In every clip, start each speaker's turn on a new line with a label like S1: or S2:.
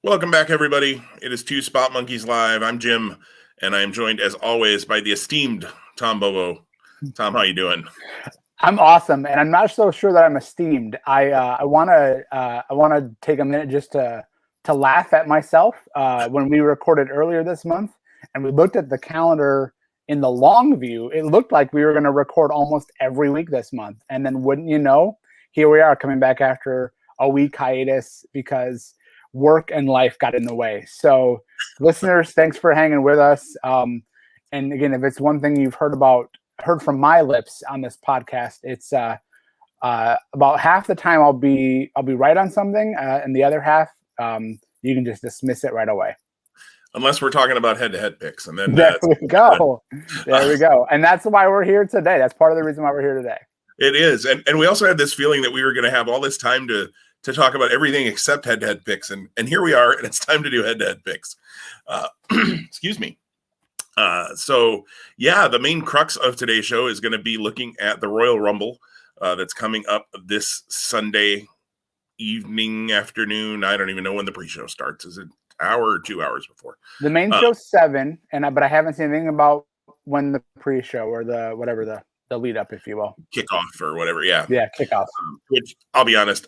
S1: Welcome back, everybody. It is Two Spot Monkeys Live. I'm Jim, and I am joined, as always, by the esteemed Tom Bobo. Tom, how you doing?
S2: I'm awesome, and I'm not so sure that I'm esteemed. I want to take a minute just to laugh at myself. When we recorded earlier this month, and we looked at the calendar in the long view, it looked like we were going to record almost every week this month. And then, wouldn't you know, here we are coming back after a week hiatus because work and life got in the way. So, listeners, thanks for hanging with us. And again, if it's one thing you've heard from my lips on this podcast, it's about half the time I'll be right on something, and the other half you can just dismiss it right away.
S1: Unless we're talking about head-to-head picks, and then
S2: there we go. There we go. And that's why we're here today. That's part of the reason why we're here today.
S1: It is, and we also had this feeling that we were going to have all this time to talk about everything except head-to-head picks, and here we are, and it's time to do head-to-head picks. Excuse me. So the main crux of today's show is going to be looking at the Royal Rumble that's coming up this Sunday evening, afternoon. I don't even know when the pre-show starts. Is it an hour or 2 hours before?
S2: The main show's 7, but I haven't seen anything about when the pre-show or the lead up, if you will.
S1: Kickoff or whatever. Yeah.
S2: Yeah. Kickoff.
S1: Which, I'll be honest,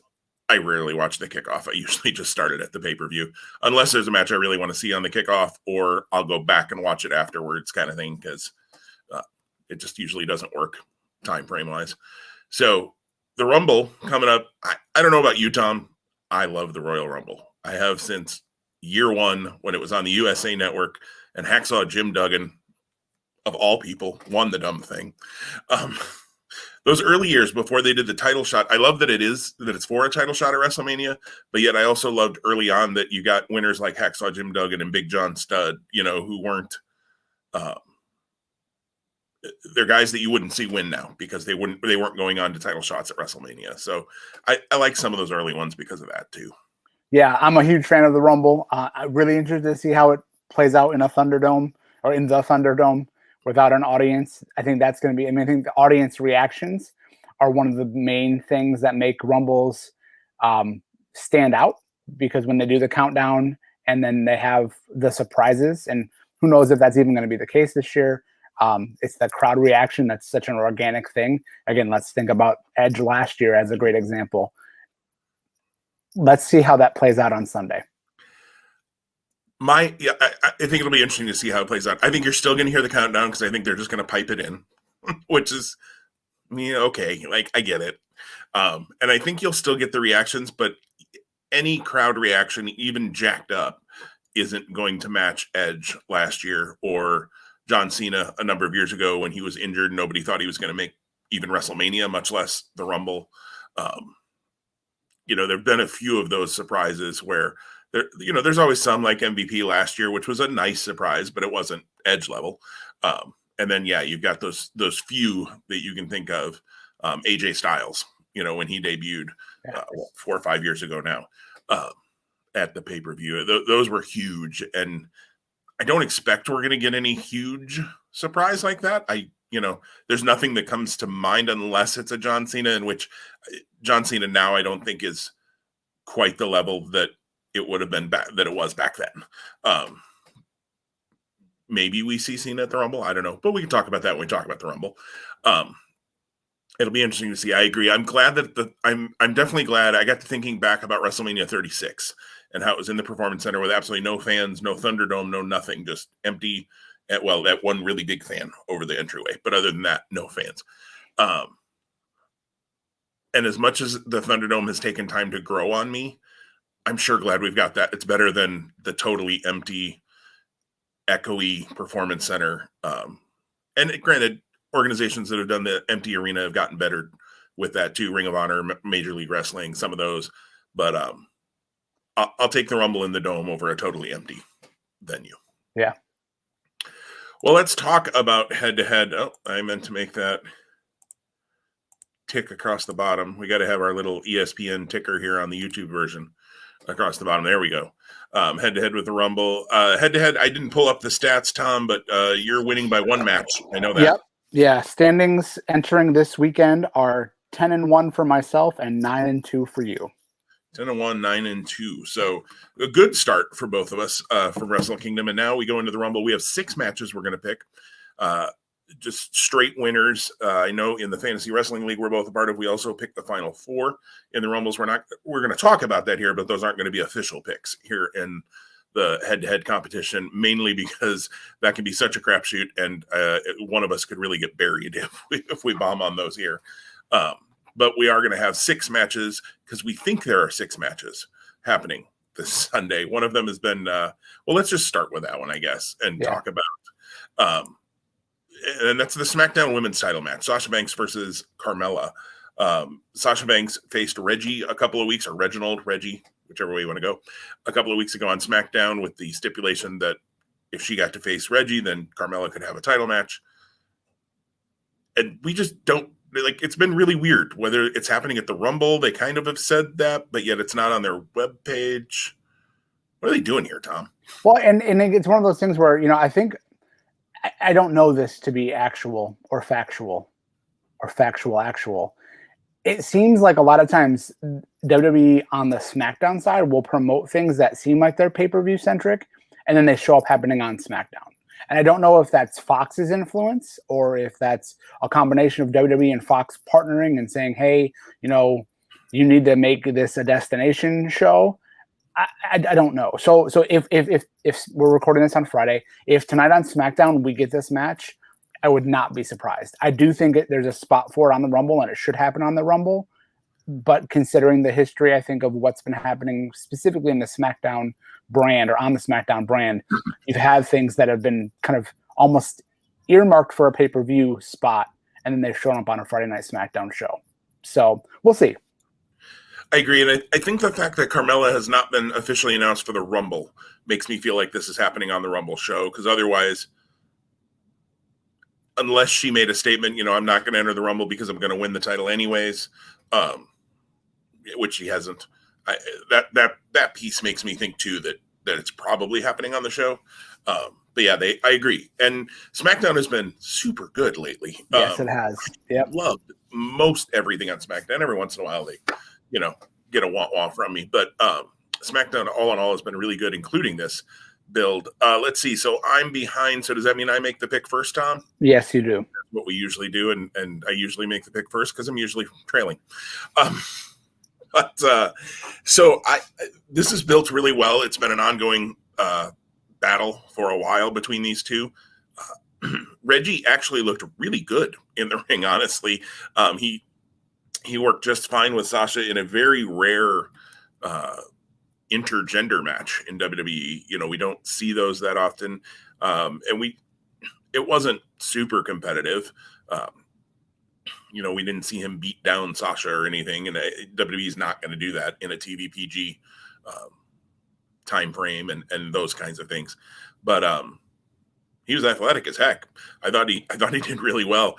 S1: I rarely watch the kickoff. I usually just start it at the pay-per-view, unless there's a match I really want to see on the kickoff, or I'll go back and watch it afterwards, kind of thing, because it just usually doesn't work time frame wise. So the Rumble coming up. I don't know about you, Tom. I love the Royal Rumble. I have since year one when it was on the USA Network, and Hacksaw Jim Duggan, of all people, won the dumb thing. Those early years before they did the title shot, I love that it's for a title shot at WrestleMania, but yet I also loved early on that you got winners like Hacksaw Jim Duggan and Big John Studd, who weren't they're guys that you wouldn't see win now because they weren't going on to title shots at WrestleMania. So I like some of those early ones because of that too.
S2: Yeah, I'm a huge fan of the Rumble. I'm really interested to see how it plays out in a Thunderdome or in the Thunderdome without an audience. I think that's going to be, I think the audience reactions are one of the main things that make Rumbles stand out, because when they do the countdown and then they have the surprises, and who knows if that's even going to be the case this year. It's the crowd reaction that's such an organic thing. Again, let's think about Edge last year as a great example. Let's see how that plays out on Sunday.
S1: I think it'll be interesting to see how it plays out. I think you're still going to hear the countdown because I think they're just going to pipe it in, which is, okay, like I get it. And I think you'll still get the reactions, but any crowd reaction, even jacked up, isn't going to match Edge last year or John Cena a number of years ago when he was injured. Nobody thought he was going to make even WrestleMania, much less the Rumble. There have been a few of those surprises where there's always some, like MVP last year, which was a nice surprise, but it wasn't Edge level. And then, you've got those few that you can think of. AJ Styles, when he debuted 4 or 5 years ago now at the pay-per-view. Those were huge. And I don't expect we're going to get any huge surprise like that. There's nothing that comes to mind unless it's a John Cena, in which John Cena now I don't think is quite the level that it would have been that it was back then. Maybe we see Cena at the Rumble. I don't know, but we can talk about that when we talk about the Rumble. It'll be interesting to see. I agree. I'm glad that I'm definitely glad I got to thinking back about WrestleMania 36 and how it was in the Performance Center with absolutely no fans, no Thunderdome, no nothing, just empty. That one really big fan over the entryway, but other than that, no fans. And as much as the Thunderdome has taken time to grow on me, I'm sure glad we've got that. It's better than the totally empty, echoey Performance Center. And granted, organizations that have done the empty arena have gotten better with that too. Ring of Honor, Major League Wrestling, some of those. But I'll take the Rumble in the Dome over a totally empty venue.
S2: Yeah.
S1: Well, let's talk about head-to-head. Oh, I meant to make that tick across the bottom. We got to have our little ESPN ticker here on the YouTube version across the bottom. There we go. Head-to-head with the Rumble. Head-to-head, I didn't pull up the stats, Tom, but you're winning by one match. I know that.
S2: Yep. Yeah, standings entering this weekend are 10-1 for myself and 9-2 for you.
S1: 10-1, 9-2. So a good start for both of us from Wrestle Kingdom. And now we go into the Rumble. We have 6 matches we're going to pick. Just straight winners. I know in the Fantasy Wrestling League we're both a part of, we also picked the final 4 in the Rumbles. We're going to talk about that here, but those aren't going to be official picks here in the head-to-head competition, mainly because that can be such a crapshoot, and one of us could really get buried if we bomb on those here. But we are going to have 6 matches because we think there are 6 matches happening this Sunday. One of them has been, well, let's just start with that one, I guess, and talk about, and that's the SmackDown Women's title match, Sasha Banks versus Carmella. Sasha Banks faced Reggie a couple of weeks, or Reggie, whichever way you want to go, a couple of weeks ago on SmackDown with the stipulation that if she got to face Reggie, then Carmella could have a title match. And we just don't, like, it's been really weird whether it's happening at the Rumble. They kind of have said that, but yet it's not on their webpage. What are they doing here, Tom?
S2: Well, and it's one of those things where, I think, I don't know this to be actual or factual or factual. It seems like a lot of times WWE on the SmackDown side will promote things that seem like they're pay-per-view centric, and then they show up happening on SmackDown. And I don't know if that's Fox's influence or if that's a combination of WWE and Fox partnering and saying, hey, you need to make this a destination show. I don't know. So if we're recording this on Friday, if tonight on SmackDown we get this match, I would not be surprised. I do think there's a spot for it on the Rumble, and it should happen on the Rumble. But considering the history, I think, of what's been happening specifically in the SmackDown brand or on the SmackDown brand, you've had things that have been kind of almost earmarked for a pay-per-view spot, and then they've shown up on a Friday Night SmackDown show. So we'll see.
S1: I agree. And I think the fact that Carmella has not been officially announced for the Rumble makes me feel like this is happening on the Rumble show, because otherwise, unless she made a statement, I'm not going to enter the Rumble because I'm going to win the title anyways, which she hasn't. That piece makes me think too that it's probably happening on the show. But yeah, I agree. And SmackDown has been super good lately.
S2: Yes, it has. Yep.
S1: Loved most everything on SmackDown. Every once in a while they, get a wah-wah from me. But SmackDown all in all has been really good, including this build. Let's see. So I'm behind. So does that mean I make the pick first, Tom?
S2: Yes, you do.
S1: That's what we usually do. And I usually make the pick first because I'm usually trailing. So this is built really well. It's been an ongoing battle for a while between these two. Reggie actually looked really good in the ring, honestly. He worked just fine with Sasha in a very rare intergender match in WWE. We don't see those that often. And it wasn't super competitive. We didn't see him beat down Sasha or anything, and WWE is not going to do that in a TVPG time frame and those kinds of things. But he was athletic as heck. I thought he did really well.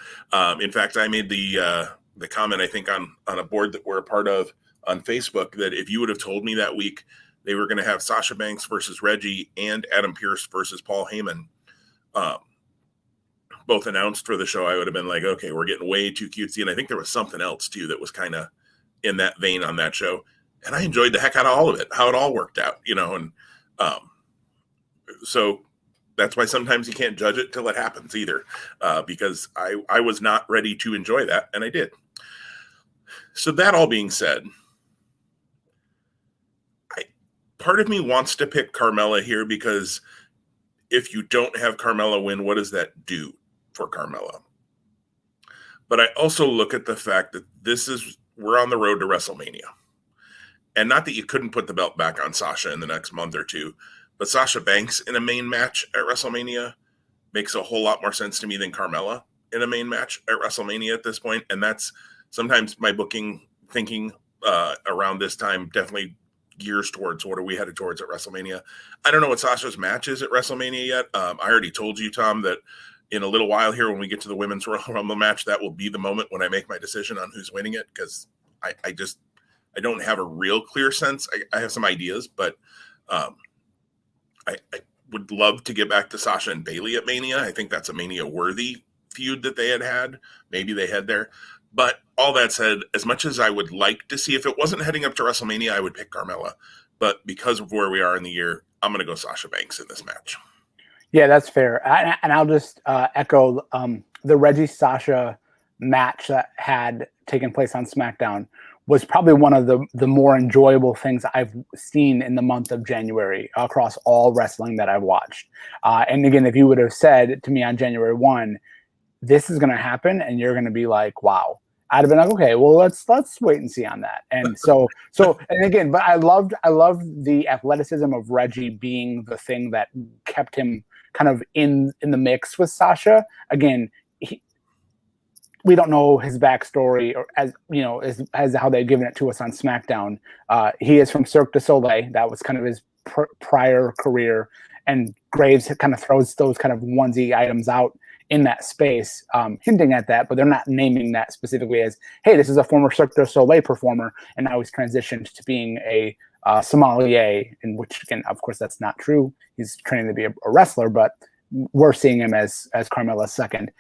S1: In fact, I made the comment, I think, on a board that we're a part of on Facebook, that if you would have told me that week they were going to have Sasha Banks versus Reggie and Adam Pearce versus Paul Heyman both announced for the show, I would have been like, okay, we're getting way too cutesy. And I think there was something else too that was kind of in that vein on that show. And I enjoyed the heck out of all of it, how it all worked out, and so that's why sometimes you can't judge it till it happens either, because I was not ready to enjoy that, and I did. So that all being said, part of me wants to pick Carmella here, because if you don't have Carmella win, what does that do for Carmella? But I also look at the fact that we're on the road to WrestleMania. And not that you couldn't put the belt back on Sasha in the next month or two, but Sasha Banks in a main match at WrestleMania makes a whole lot more sense to me than Carmella in a main match at WrestleMania at this point. And that's sometimes my booking thinking around this time definitely gears towards what are we headed towards at WrestleMania. I don't know what Sasha's match is at WrestleMania yet. I already told you, Tom, that in a little while here, when we get to the Women's Royal Rumble match, that will be the moment when I make my decision on who's winning it, because I don't have a real clear sense. I have some ideas, but I would love to get back to Sasha and Bayley at Mania. I think that's a Mania-worthy feud that they had. Maybe they had there. But all that said, as much as I would like to see, if it wasn't heading up to WrestleMania, I would pick Carmella. But because of where we are in the year, I'm going to go Sasha Banks in this match.
S2: Yeah, that's fair. And I'll just echo the Reggie Sasha match that had taken place on SmackDown was probably one of the more enjoyable things I've seen in the month of January across all wrestling that I've watched. And again, if you would have said to me on January 1, this is going to happen, and you're going to be like, wow. I'd have been like, okay, well, let's wait and see on that. And so, and again, but I loved the athleticism of Reggie being the thing that kept him kind of in the mix with Sasha. Again, we don't know his backstory, or as you know, as how they've given it to us on SmackDown. He is from Cirque du Soleil. That was kind of his prior career, and Graves kind of throws those kind of onesie items out in that space, hinting at that, but they're not naming that specifically as, hey, this is a former Cirque du Soleil performer, and now he's transitioned to being a sommelier, in which, again, of course, that's not true. He's training to be a wrestler, but we're seeing him as Carmella's second.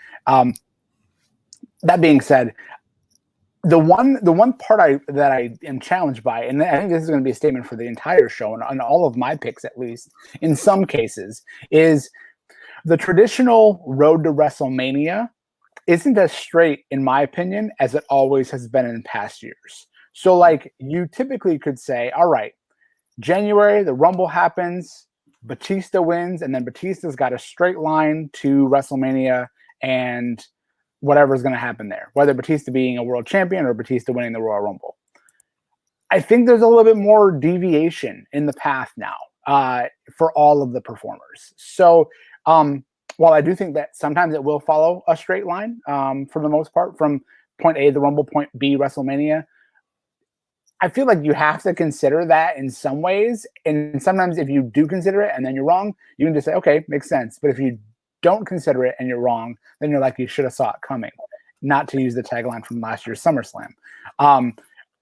S2: That being said, the one part that I am challenged by, and I think this is going to be a statement for the entire show, and on all of my picks at least, in some cases, is the traditional road to WrestleMania isn't as straight, in my opinion, as it always has been in past years. So, like, you typically could say, all right, January, the Rumble happens, Batista wins, and then Batista's got a straight line to WrestleMania and whatever's going to happen there, whether Batista being a world champion or Batista winning the Royal Rumble. I think there's a little bit more deviation in the path now for all of the performers. So, while I do think that sometimes it will follow a straight line for the most part from point A, the Rumble, point B, WrestleMania, I feel like you have to consider that in some ways. And sometimes if you do consider it and then you're wrong, you can just say, okay, makes sense. But if you don't consider it and you're wrong, then you're like, you should have saw it coming, not to use the tagline from last year's SummerSlam.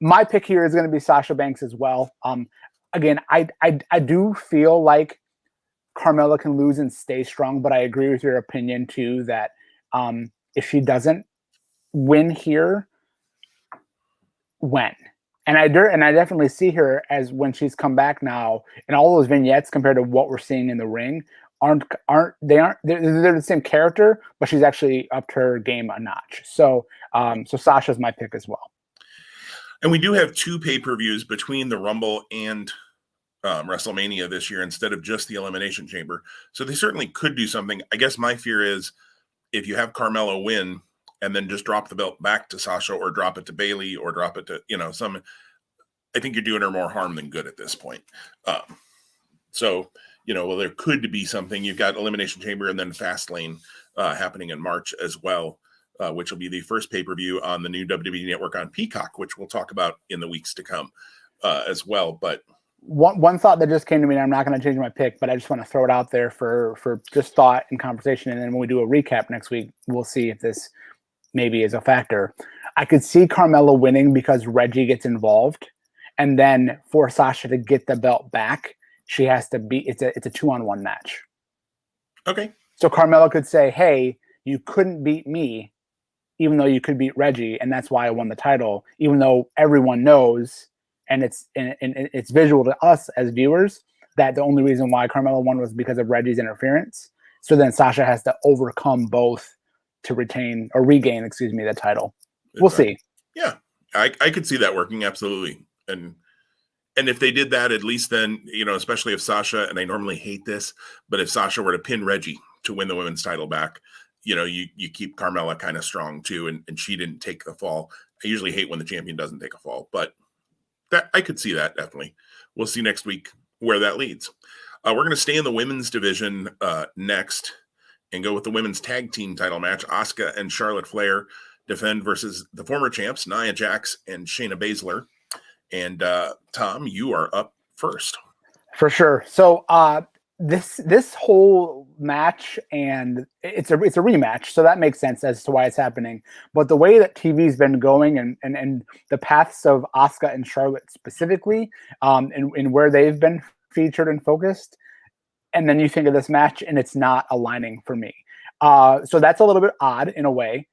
S2: My pick here is going to be Sasha Banks as well. Again, I do feel like Carmella can lose and stay strong, but I agree with your opinion too that if she doesn't win here, when? And I definitely see her as when she's come back now, and all those vignettes compared to what we're seeing in the ring they're the same character, but she's actually upped her game a notch. So Sasha's my pick as well.
S1: And we do have 2 pay-per-views between the Rumble and WrestleMania this year instead of just the Elimination Chamber. So they certainly could do something. I guess my fear is if you have Carmella win and then just drop the belt back to Sasha or drop it to Bayley or drop it to, I think you're doing her more harm than good at this point. Well, there could be something. You've got Elimination Chamber and then Fastlane happening in March as well, which will be the first pay-per-view on the new WWE Network on Peacock, which we'll talk about in the weeks to come as well. But
S2: one thought that just came to me, and I'm not going to change my pick, but I just want to throw it out there for just thought and conversation. And then when we do a recap next week, we'll see if this maybe is a factor. I could see Carmella winning because Reggie gets involved, and then for Sasha to get the belt back, she has to be. It's a 2-on-1 match.
S1: Okay.
S2: So Carmella could say, "Hey, you couldn't beat me, even though you could beat Reggie, and that's why I won the title." Even though everyone knows. And it's visual to us as viewers that the only reason why Carmella won was because of Reggie's interference. So then Sasha has to overcome both to regain the title. We'll see.
S1: Yeah, I could see that working, absolutely. And if they did that, at least then, especially if Sasha, and I normally hate this, but if Sasha were to pin Reggie to win the women's title back, you keep Carmella kind of strong too, and she didn't take the fall. I usually hate when the champion doesn't take a fall, but that I could see that definitely. We'll see next week where that leads. We're going to stay in the women's division next and go with the women's tag team title match. Asuka and Charlotte Flair defend versus the former champs, Nia Jax and Shayna Baszler. And Tom, you are up first.
S2: For sure. So this whole match, and it's a rematch, so that makes sense as to why it's happening. But the way that TV's been going and the paths of Asuka and Charlotte specifically, and where they've been featured and focused, and then you think of this match and it's not aligning for me. So that's a little bit odd in a way.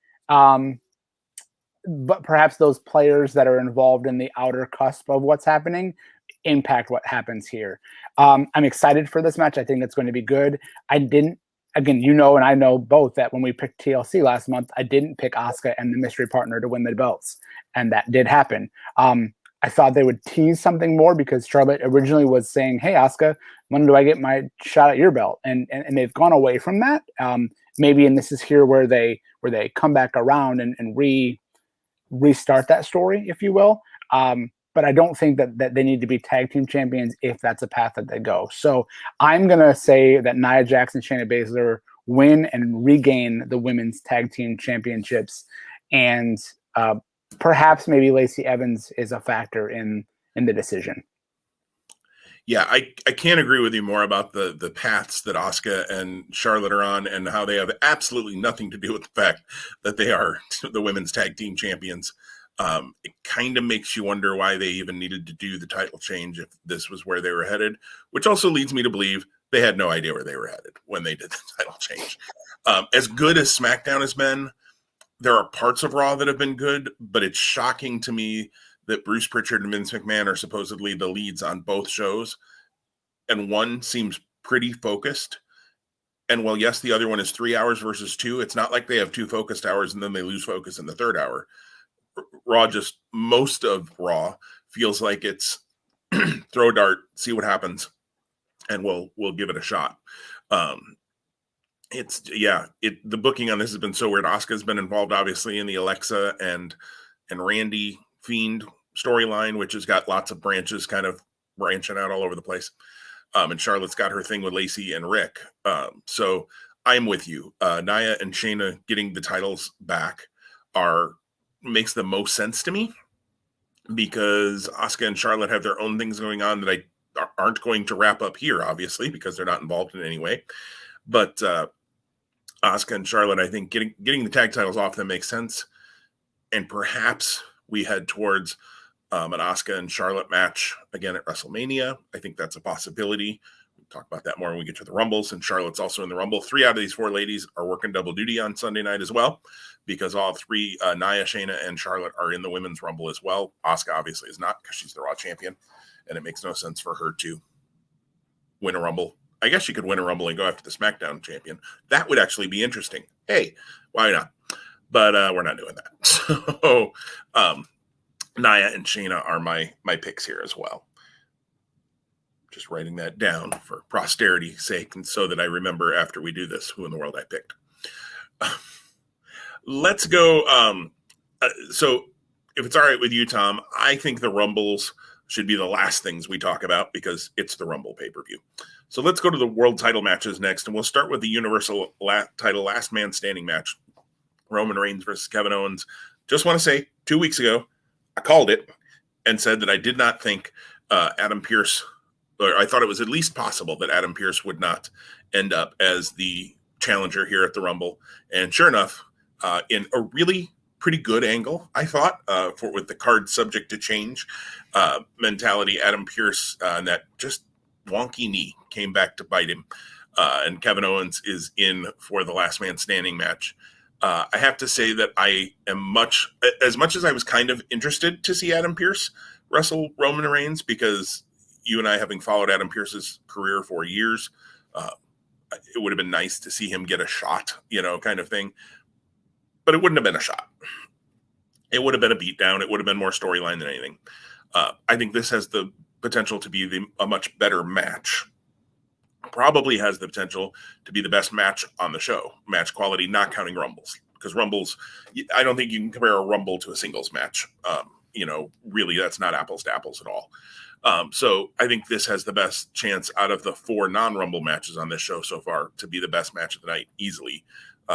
S2: but perhaps those players that are involved in the outer cusp of what's happening impact what happens here. I'm excited for this match. I think it's going to be good. Again, and I know both that when we picked TLC last month, I didn't pick Asuka and the mystery partner to win the belts, and that did happen. I thought they would tease something more because Charlotte originally was saying, "Hey, Asuka, when do I get my shot at your belt?" And they've gone away from that. Maybe, and this is here where they come back around and restart that story, if you will. But I don't think that they need to be tag team champions if that's a path that they go. So I'm going to say that Nia Jax and Shayna Baszler win and regain the women's tag team championships. And perhaps maybe Lacey Evans is a factor in the decision.
S1: Yeah, I can't agree with you more about the paths that Asuka and Charlotte are on and how they have absolutely nothing to do with the fact that they are the women's tag team champions. It kind of makes you wonder why they even needed to do the title change if this was where they were headed, which also leads me to believe they had no idea where they were headed when they did the title change. As good as SmackDown has been, there are parts of Raw that have been good, but it's shocking to me that Bruce Pritchard and Vince McMahon are supposedly the leads on both shows, and one seems pretty focused. And while, yes, the other one is 3 hours versus 2, it's not like they have 2 focused hours and then they lose focus in the third hour. Most of Raw feels like it's throw a dart, see what happens, and we'll give it a shot. The booking on this has been so weird. Asuka's been involved, obviously, in the Alexa and Randy Fiend storyline, which has got lots of branches kind of branching out all over the place. And Charlotte's got her thing with Lacey and Rick. So I'm with you. Nia and Shayna getting the titles back makes the most sense to me because Asuka and Charlotte have their own things going on that aren't going to wrap up here, obviously, because they're not involved in any way. But Asuka and Charlotte, I think getting the tag titles off them makes sense. And perhaps we head towards an Asuka and Charlotte match again at WrestleMania. I think that's a possibility. We'll talk about that more when we get to the Rumbles, and Charlotte's also in the Rumble. 3 out of these 4 ladies are working double duty on Sunday night as well, because all 3, Nia, Shayna, and Charlotte are in the Women's Rumble as well. Asuka obviously is not because she's the Raw champion, and it makes no sense for her to win a Rumble. I guess she could win a Rumble and go after the SmackDown champion. That would actually be interesting. Hey, why not? But we're not doing that. So Nia and Shayna are my picks here as well. Just writing that down for posterity's sake and so that I remember after we do this who in the world I picked. Let's go. So if it's all right with you, Tom, I think the Rumbles should be the last things we talk about because it's the Rumble pay-per-view. So let's go to the world title matches next, and we'll start with the Universal title last man standing match. Roman Reigns versus Kevin Owens. Just want to say, 2 weeks ago, I called it and said that I did not think Adam Pearce, or I thought it was at least possible that Adam Pearce would not end up as the challenger here at the Rumble. And sure enough, in a really pretty good angle, I thought, with the card subject to change mentality, Adam Pearce and that just wonky knee came back to bite him. And Kevin Owens is in for the last man standing match. I have to say that I am as much as I was kind of interested to see Adam Pearce wrestle Roman Reigns, because you and I, having followed Adam Pearce's career for years, it would have been nice to see him get a shot, kind of thing. But it wouldn't have been a shot. It would have been a beatdown. It would have been more storyline than anything. I think this has the potential to be a much better match. Probably has the potential to be the best match on the show. Match quality, not counting Rumbles. Because Rumbles, I don't think you can compare a Rumble to a singles match. Really, that's not apples to apples at all. So I think this has the best chance out of the 4 non-Rumble matches on this show so far to be the best match of the night easily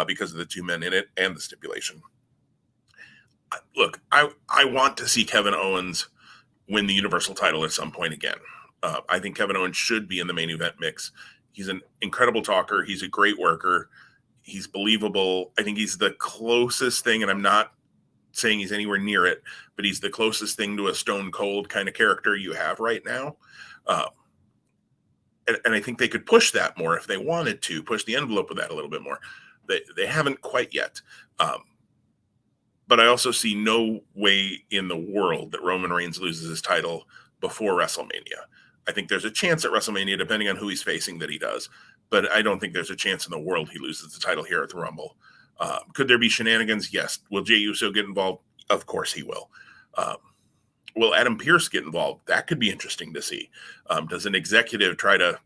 S1: because of the 2 men in it and the stipulation. Look, I want to see Kevin Owens win the Universal title at some point again. I think Kevin Owens should be in the main event mix. He's an incredible talker. He's a great worker. He's believable. I think he's the closest thing, and I'm not saying he's anywhere near it, but he's the closest thing to a Stone Cold kind of character you have right now. And I think they could push that more if they wanted to, push the envelope with that a little bit more. They haven't quite yet. But But I also see no way in the world that Roman Reigns loses his title before WrestleMania. I think there's a chance at WrestleMania, depending on who he's facing, that he does. But I don't think there's a chance in the world he loses the title here at the Rumble. Could there be shenanigans? Yes. Will Jey Uso get involved? Of course he will. Will Adam Pearce get involved? That could be interesting to see. Does an executive try to,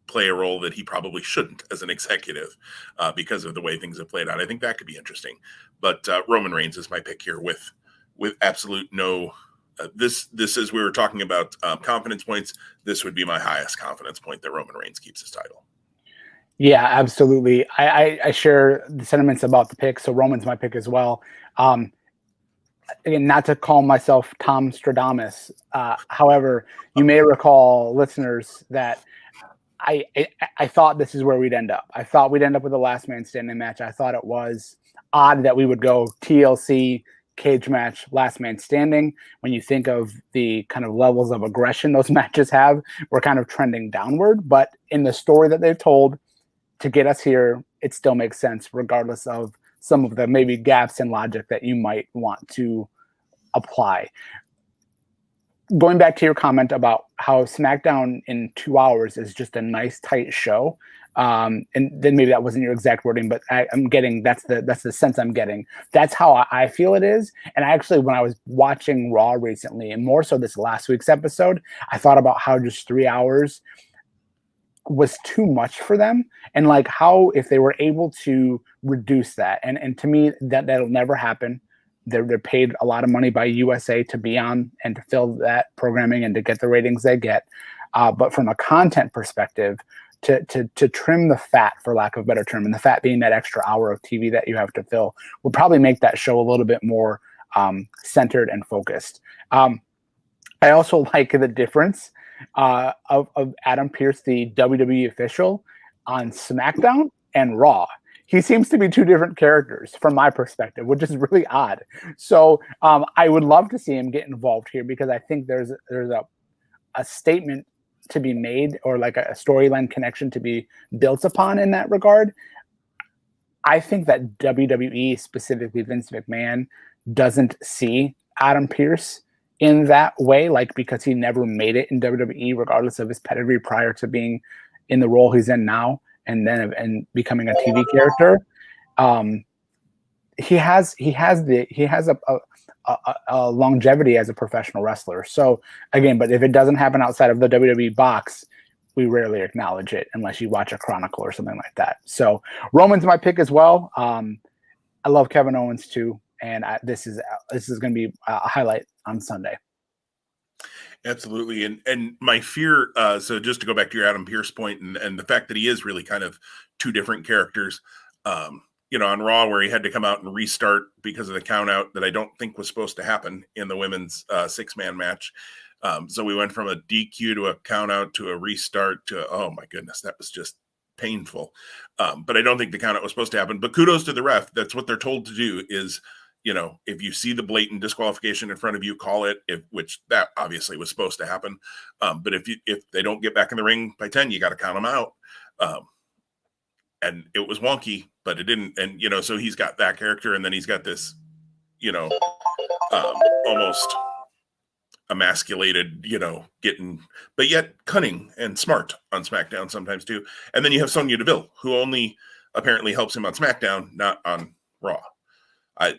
S1: play a role that he probably shouldn't as an executive because of the way things have played out? I think that could be interesting. But Roman Reigns is my pick here with absolute no. This is, we were talking about confidence points. This would be my highest confidence point that Roman Reigns keeps his title.
S2: Yeah, absolutely. I share the sentiments about the pick. So Roman's my pick as well. Again, not to call myself Tom Stradamus. However, you may recall, listeners, that I thought this is where we'd end up. I thought we'd end up with a last man standing match. I thought it was odd that we would go TLC, cage match, last man standing. When you think of the kind of levels of aggression those matches have, we're kind of trending downward. But in the story that they've told to get us here, it still makes sense, regardless of some of the maybe gaps in logic that you might want to apply. Going back to your comment about how SmackDown in 2 hours is just a nice tight show, and then maybe that wasn't your exact wording, but I'm getting that's the sense I'm getting. That's how I feel it is. And actually, when I was watching Raw recently, and more so this last week's episode, I thought about how just 3 hours was too much for them, and like how if they were able to reduce that, and to me that'll never happen. They're paid a lot of money by USA to be on and to fill that programming and to get the ratings they get. But from a content perspective, to trim the fat, for lack of a better term, and the fat being that extra hour of TV that you have to fill, will probably make that show a little bit more centered and focused. I also like the difference of Adam Pearce, the WWE official, on SmackDown and Raw. He seems to be two different characters from my perspective, which is really odd. So I would love to see him get involved here, because I think there's a statement to be made, or like a storyline connection to be built upon in that regard. I think that WWE, specifically Vince McMahon, doesn't see Adam Pearce in that way, like because he never made it in WWE, regardless of his pedigree prior to being in the role he's in now, and then becoming a TV character. He has a longevity as a professional wrestler. So again, but if it doesn't happen outside of the WWE box, we rarely acknowledge it unless you watch a Chronicle or something like that. So Roman's my pick as well. I love Kevin Owens too, and this is going to be a highlight on Sunday.
S1: Absolutely. And my fear, so just to go back to your Adam Pearce point, and the fact that he is really kind of two different characters, on Raw, where he had to come out and restart because of the count out that I don't think was supposed to happen in the women's 6-man match. So we went from a DQ to a count out to a restart to, oh my goodness, that was just painful. But I don't think the count out was supposed to happen, but kudos to the ref. That's what they're told to do is, if you see the blatant disqualification in front of you, call it, which that obviously was supposed to happen. But if they don't get back in the ring by 10, you got to count them out. And it was wonky, but it didn't. And, so he's got that character, and then he's got this, almost emasculated, but yet cunning and smart on SmackDown sometimes too. And then you have Sonya Deville, who only apparently helps him on SmackDown, not on Raw. Are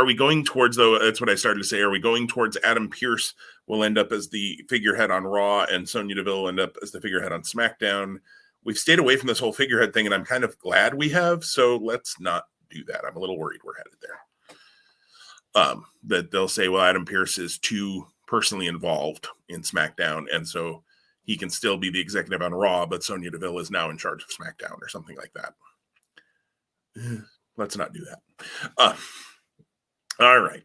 S1: we going towards, though, that's what I started to say, are we going towards Adam Pearce will end up as the figurehead on Raw and Sonya Deville will end up as the figurehead on SmackDown? We've stayed away from this whole figurehead thing, and I'm kind of glad we have, so let's not do that. I'm a little worried we're headed there. That they'll say, well, Adam Pearce is too personally involved in SmackDown, and so he can still be the executive on Raw, but Sonya Deville is now in charge of SmackDown or something like that. Let's not do that. All right.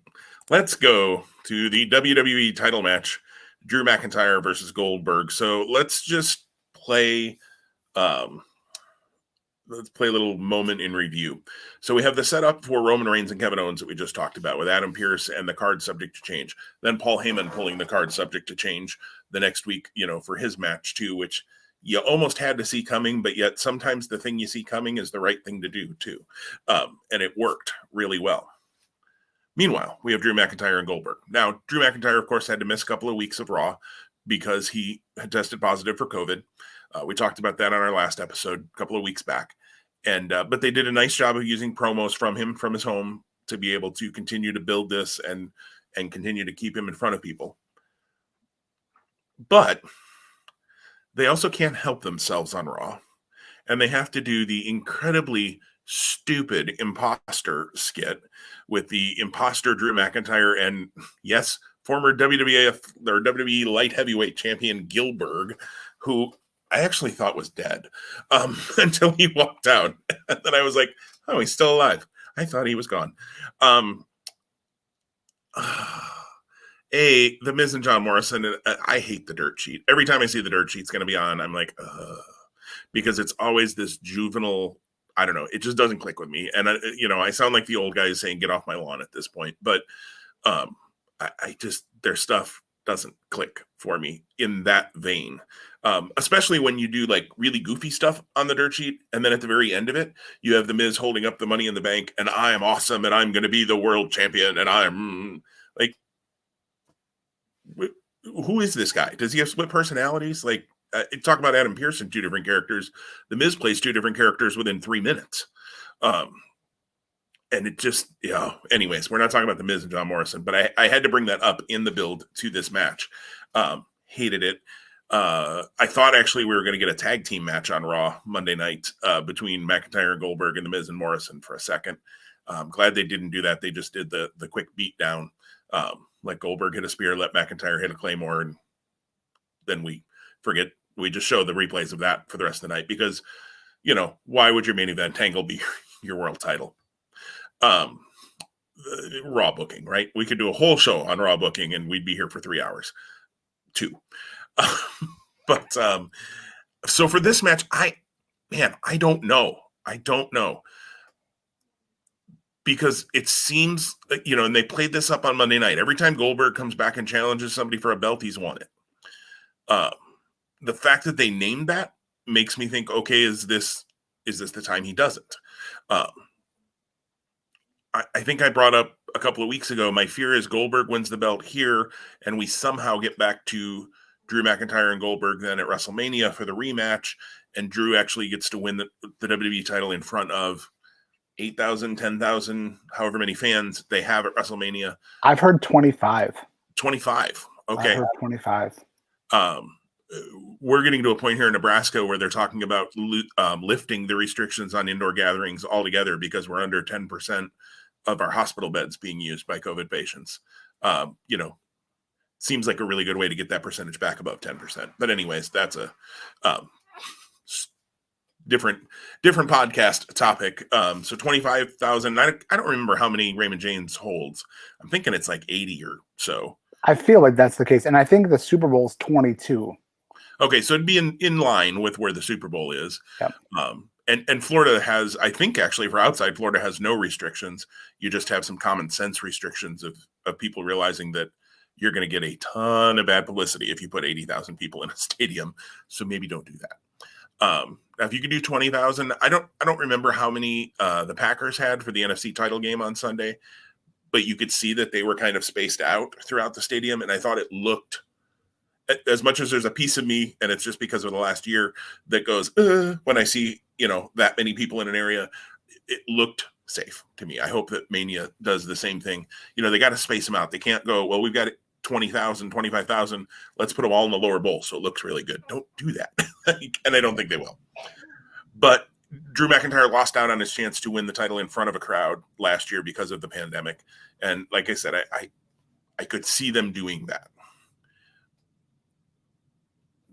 S1: Let's go to the WWE title match, Drew McIntyre versus Goldberg. So let's just play a little moment in review. So we have the setup for Roman Reigns and Kevin Owens that we just talked about, with Adam Pearce and the card subject to change. Then Paul Heyman pulling the card subject to change the next week, for his match too, which, you almost had to see coming, but yet sometimes the thing you see coming is the right thing to do too. And it worked really well. Meanwhile, we have Drew McIntyre and Goldberg. Now, Drew McIntyre, of course, had to miss a couple of weeks of Raw because he had tested positive for COVID. We talked about that on our last episode a couple of weeks back. And but they did a nice job of using promos from him from his home to be able to continue to build this and continue to keep him in front of people. But they also can't help themselves on Raw. And they have to do the incredibly stupid imposter skit with the imposter Drew McIntyre and, yes, former WWF or WWE light heavyweight champion Goldberg, who I actually thought was dead until he walked out. And then I was like, oh, he's still alive. I thought he was gone. The Miz and John Morrison, I hate the dirt sheet. Every time I see the dirt sheet's going to be on, I'm like, because it's always this juvenile, I don't know, it just doesn't click with me. And, I sound like the old guy saying, get off my lawn at this point. But I just, their stuff doesn't click for me in that vein. Especially when you do like really goofy stuff on the dirt sheet. And then at the very end of it, you have the Miz holding up the Money in the Bank and I am awesome and I'm going to be the world champion. And I'm like, who is this guy? Does he have split personalities? Like, talk about Adam Pearce in two different characters. The Miz plays two different characters within 3 minutes. And it just, anyways, we're not talking about the Miz and John Morrison, but I had to bring that up in the build to this match. Hated it. I thought actually we were going to get a tag team match on Raw Monday night between McIntyre and Goldberg and the Miz and Morrison for a second. I'm glad they didn't do that. They just did the quick beat down. Let Goldberg hit a spear, let McIntyre hit a Claymore, and then we forget. We just show the replays of that for the rest of the night because, why would your main event angle be your world title? Raw booking, right? We could do a whole show on Raw booking and we'd be here for 3 hours. 2. But so for this match, I don't know. Because it seems, and they played this up on Monday night. Every time Goldberg comes back and challenges somebody for a belt, he's won it. The fact that they named that makes me think, okay, is this the time he doesn't? I think I brought up a couple of weeks ago, my fear is Goldberg wins the belt here, and we somehow get back to Drew McIntyre and Goldberg then at WrestleMania for the rematch, and Drew actually gets to win the WWE title in front of 8,000, 10,000, however many fans they have at WrestleMania.
S2: I've heard 25.
S1: 25. Okay.
S2: I've heard 25.
S1: We're getting to a point here in Nebraska where they're talking about lifting the restrictions on indoor gatherings altogether because we're under 10% of our hospital beds being used by COVID patients. Seems like a really good way to get that percentage back above 10%. But anyways, that's a different podcast topic. So 25,000. I don't remember how many Raymond James holds. I'm thinking it's like 80 or so.
S2: I feel like that's the case. And I think the Super Bowl is 22.
S1: Okay, so it'd be in line with where the Super Bowl is.
S2: Yep.
S1: And Florida has, I think actually for outside, Florida has no restrictions. You just have some common sense restrictions of people realizing that you're going to get a ton of bad publicity if you put 80,000 people in a stadium. So maybe don't do that. Now, if you could do 20,000, I don't remember how many the Packers had for the NFC title game on Sunday, but you could see that they were kind of spaced out throughout the stadium. And I thought it looked, as much as there's a piece of me, and it's just because of the last year, that goes, when I see, that many people in an area, it looked safe to me. I hope that Mania does the same thing. They got to space them out. They can't go, well, we've got 20,000, 25,000. Let's put them all in the lower bowl so it looks really good. Don't do that. And I don't think they will. But Drew McIntyre lost out on his chance to win the title in front of a crowd last year because of the pandemic. And like I said, I could see them doing that.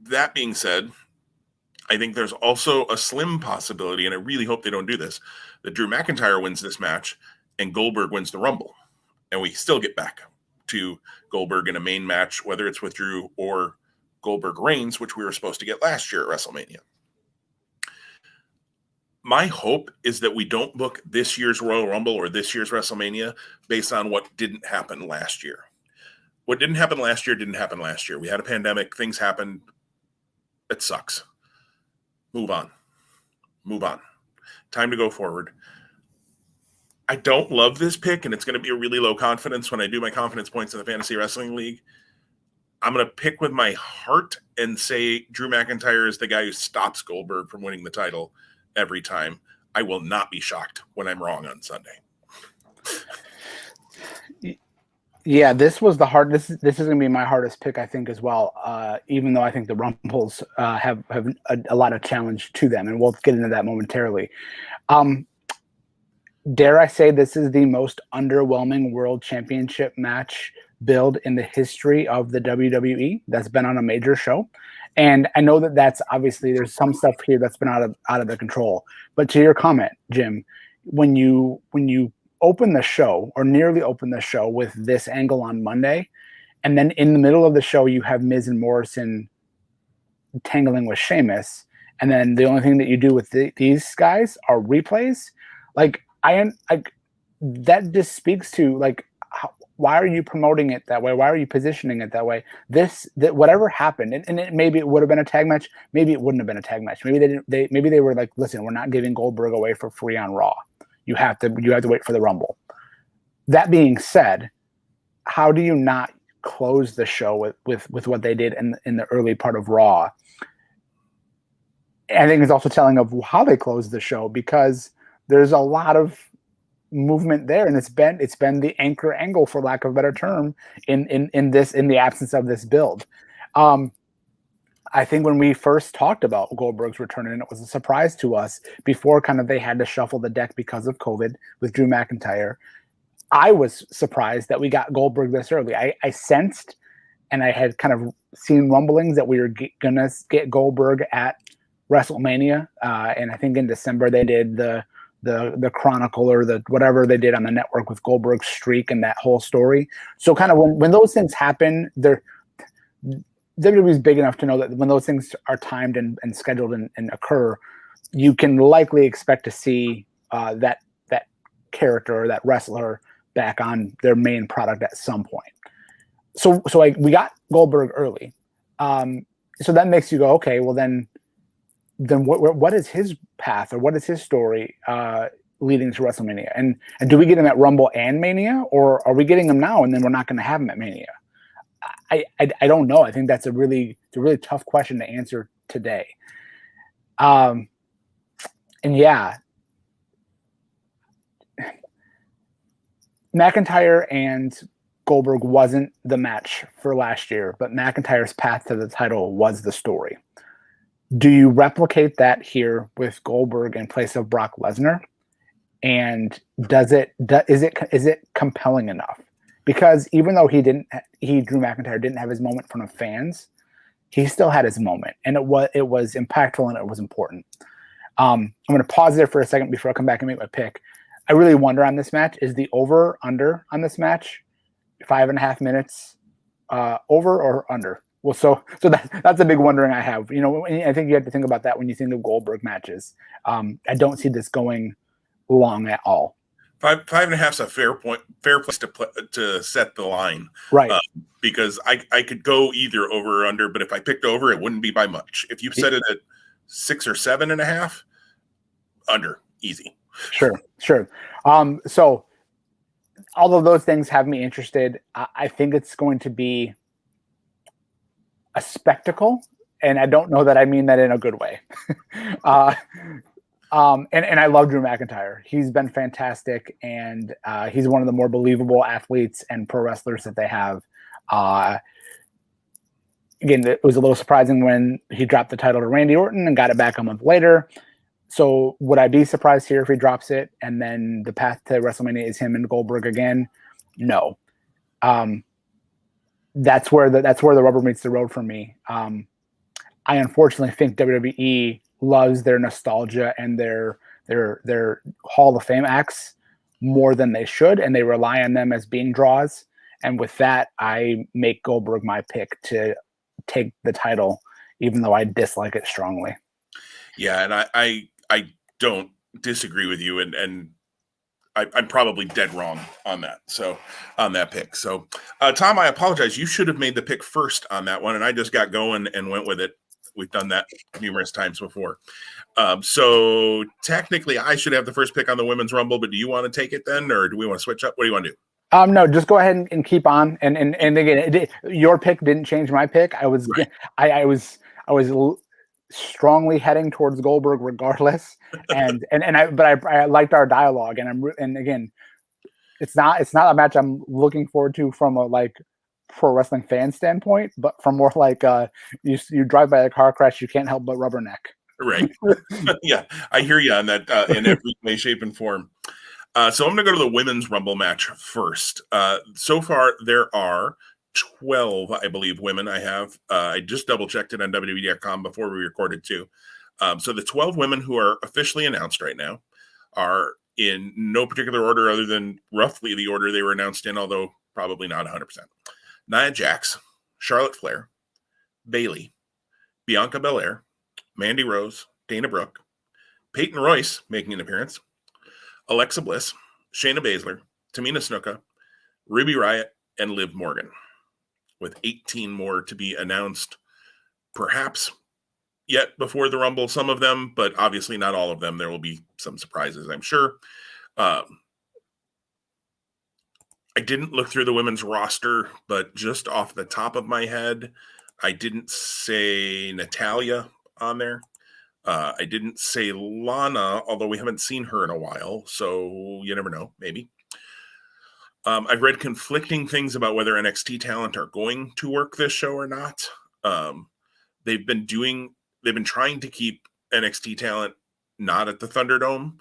S1: That being said, I think there's also a slim possibility, and I really hope they don't do this, that Drew McIntyre wins this match and Goldberg wins the Rumble. And we still get back to Goldberg in a main match, whether it's with Drew or Goldberg Reigns, which we were supposed to get last year at WrestleMania. My hope is that we don't book this year's Royal Rumble or this year's WrestleMania based on what didn't happen last year. What didn't happen last year didn't happen last year. We had a pandemic. Things happened. It sucks. Move on. Move on. Time to go forward. I don't love this pick, and it's going to be a really low confidence when I do my confidence points in the Fantasy Wrestling League. I'm going to pick with my heart and say Drew McIntyre is the guy who stops Goldberg from winning the title every time. I will not be shocked when I'm wrong on Sunday.
S2: Yeah, this was the hard. This is going to be my hardest pick, I think, as well. Even though I think the Rumbles have a lot of challenge to them, and we'll get into that momentarily. Dare I say this is the most underwhelming World Championship match build in the history of the WWE that's been on a major show. And I know that that's obviously there's some stuff here that's been out of the control. But to your comment, Jim, when you open the show or nearly open the show with this angle on Monday, and then in the middle of the show you have Miz and Morrison tangling with Sheamus, and then the only thing that you do with these guys are replays, like that just speaks to like why are you promoting it that way? Why are you positioning it that way? That whatever happened, and maybe it would have been a tag match, maybe it wouldn't have been a tag match. Maybe they were like, listen, we're not giving Goldberg away for free on Raw. You have to wait for the Rumble. That being said, how do you not close the show with what they did in the early part of Raw? I think it's also telling of how they closed the show, because there's a lot of movement there, and it's been the anchor angle, for lack of a better term, in the absence of this build. I think when we first talked about Goldberg's return, and it was a surprise to us before kind of they had to shuffle the deck because of COVID with Drew McIntyre, I was surprised that we got Goldberg this early. I sensed, and I had kind of seen rumblings that we were going to get Goldberg at WrestleMania. And I think in December they did the Chronicle or the whatever they did on the network with Goldberg's streak and that whole story. So kind of when those things happen, WWE is big enough to know that when those things are timed and scheduled and occur, you can likely expect to see that character or that wrestler back on their main product at some point. So we got Goldberg early. So that makes you go, okay, well then what is his path, or what is his story leading to WrestleMania? And do we get him at Rumble and Mania, or are we getting him now and then we're not going to have him at Mania? I don't know. I think that's a really tough question to answer today. And yeah, McIntyre and Goldberg wasn't the match for last year, but McIntyre's path to the title was the story. Do you replicate that here with Goldberg in place of Brock Lesnar? And is it compelling enough? Because even though Drew McIntyre didn't have his moment in front of fans, he still had his moment, and it was impactful and it was important. I'm going to pause there for a second before I come back and make my pick. I really wonder on this match, is the over under on this match 5.5 minutes, over or under? Well, so that's a big wondering I have. You know, I think you have to think about that when you think of Goldberg matches. I don't see this going long at all.
S1: 5.5 is a fair place to set the line,
S2: right?
S1: Because I could go either over or under, but if I picked over, it wouldn't be by much. If you set it at 6 or 7.5, under, easy.
S2: Sure. So all of those things have me interested. I think it's going to be a spectacle, and I don't know that I mean that in a good way. And I love Drew McIntyre. He's been fantastic, and he's one of the more believable athletes and pro wrestlers that they have. Again, it was a little surprising when he dropped the title to Randy Orton and got it back a month later. So would I be surprised here if he drops it and then the path to WrestleMania is him and Goldberg again? No. That's where the rubber meets the road for me. I unfortunately think WWE loves their nostalgia and their Hall of Fame acts more than they should, and they rely on them as being draws. And with that, I make Goldberg my pick to take the title, even though I dislike it strongly.
S1: Yeah, and I don't disagree with you, and I'm probably dead wrong on that. So on that pick. So Tom, I apologize. You should have made the pick first on that one, and I just got going and went with it We've done that numerous times before. So technically, I should have the first pick on the Women's Rumble, but do you want to take it then, or do we want to switch up? What do you want to do?
S2: No, just go ahead and keep on. And again, your pick didn't change my pick. I was strongly heading towards Goldberg regardless. But I liked our dialogue, and again, it's not a match I'm looking forward to from a like pro wrestling fan standpoint, but from more like you drive by a car crash, you can't help but rubberneck.
S1: Right. Yeah, I hear you on that in every way, shape, and form. So I'm going to go to the Women's Rumble match first. So far, there are 12, I believe, women I have. I just double-checked it on WWE.com before we recorded, too. So the 12 women who are officially announced right now are in no particular order other than roughly the order they were announced in, although probably not 100%. Nia Jax, Charlotte Flair, Bayley, Bianca Belair, Mandy Rose, Dana Brooke, Peyton Royce making an appearance, Alexa Bliss, Shayna Baszler, Tamina Snuka, Ruby Riott, and Liv Morgan, with 18 more to be announced, perhaps yet before the Rumble, some of them, but obviously not all of them. There will be some surprises, I'm sure. I didn't look through the women's roster, but just off the top of my head, I didn't say Natalya on there. I didn't say Lana, although we haven't seen her in a while, so you never know, maybe. I've read conflicting things about whether NXT talent are going to work this show or not. They've been trying to keep NXT talent not at the Thunderdome,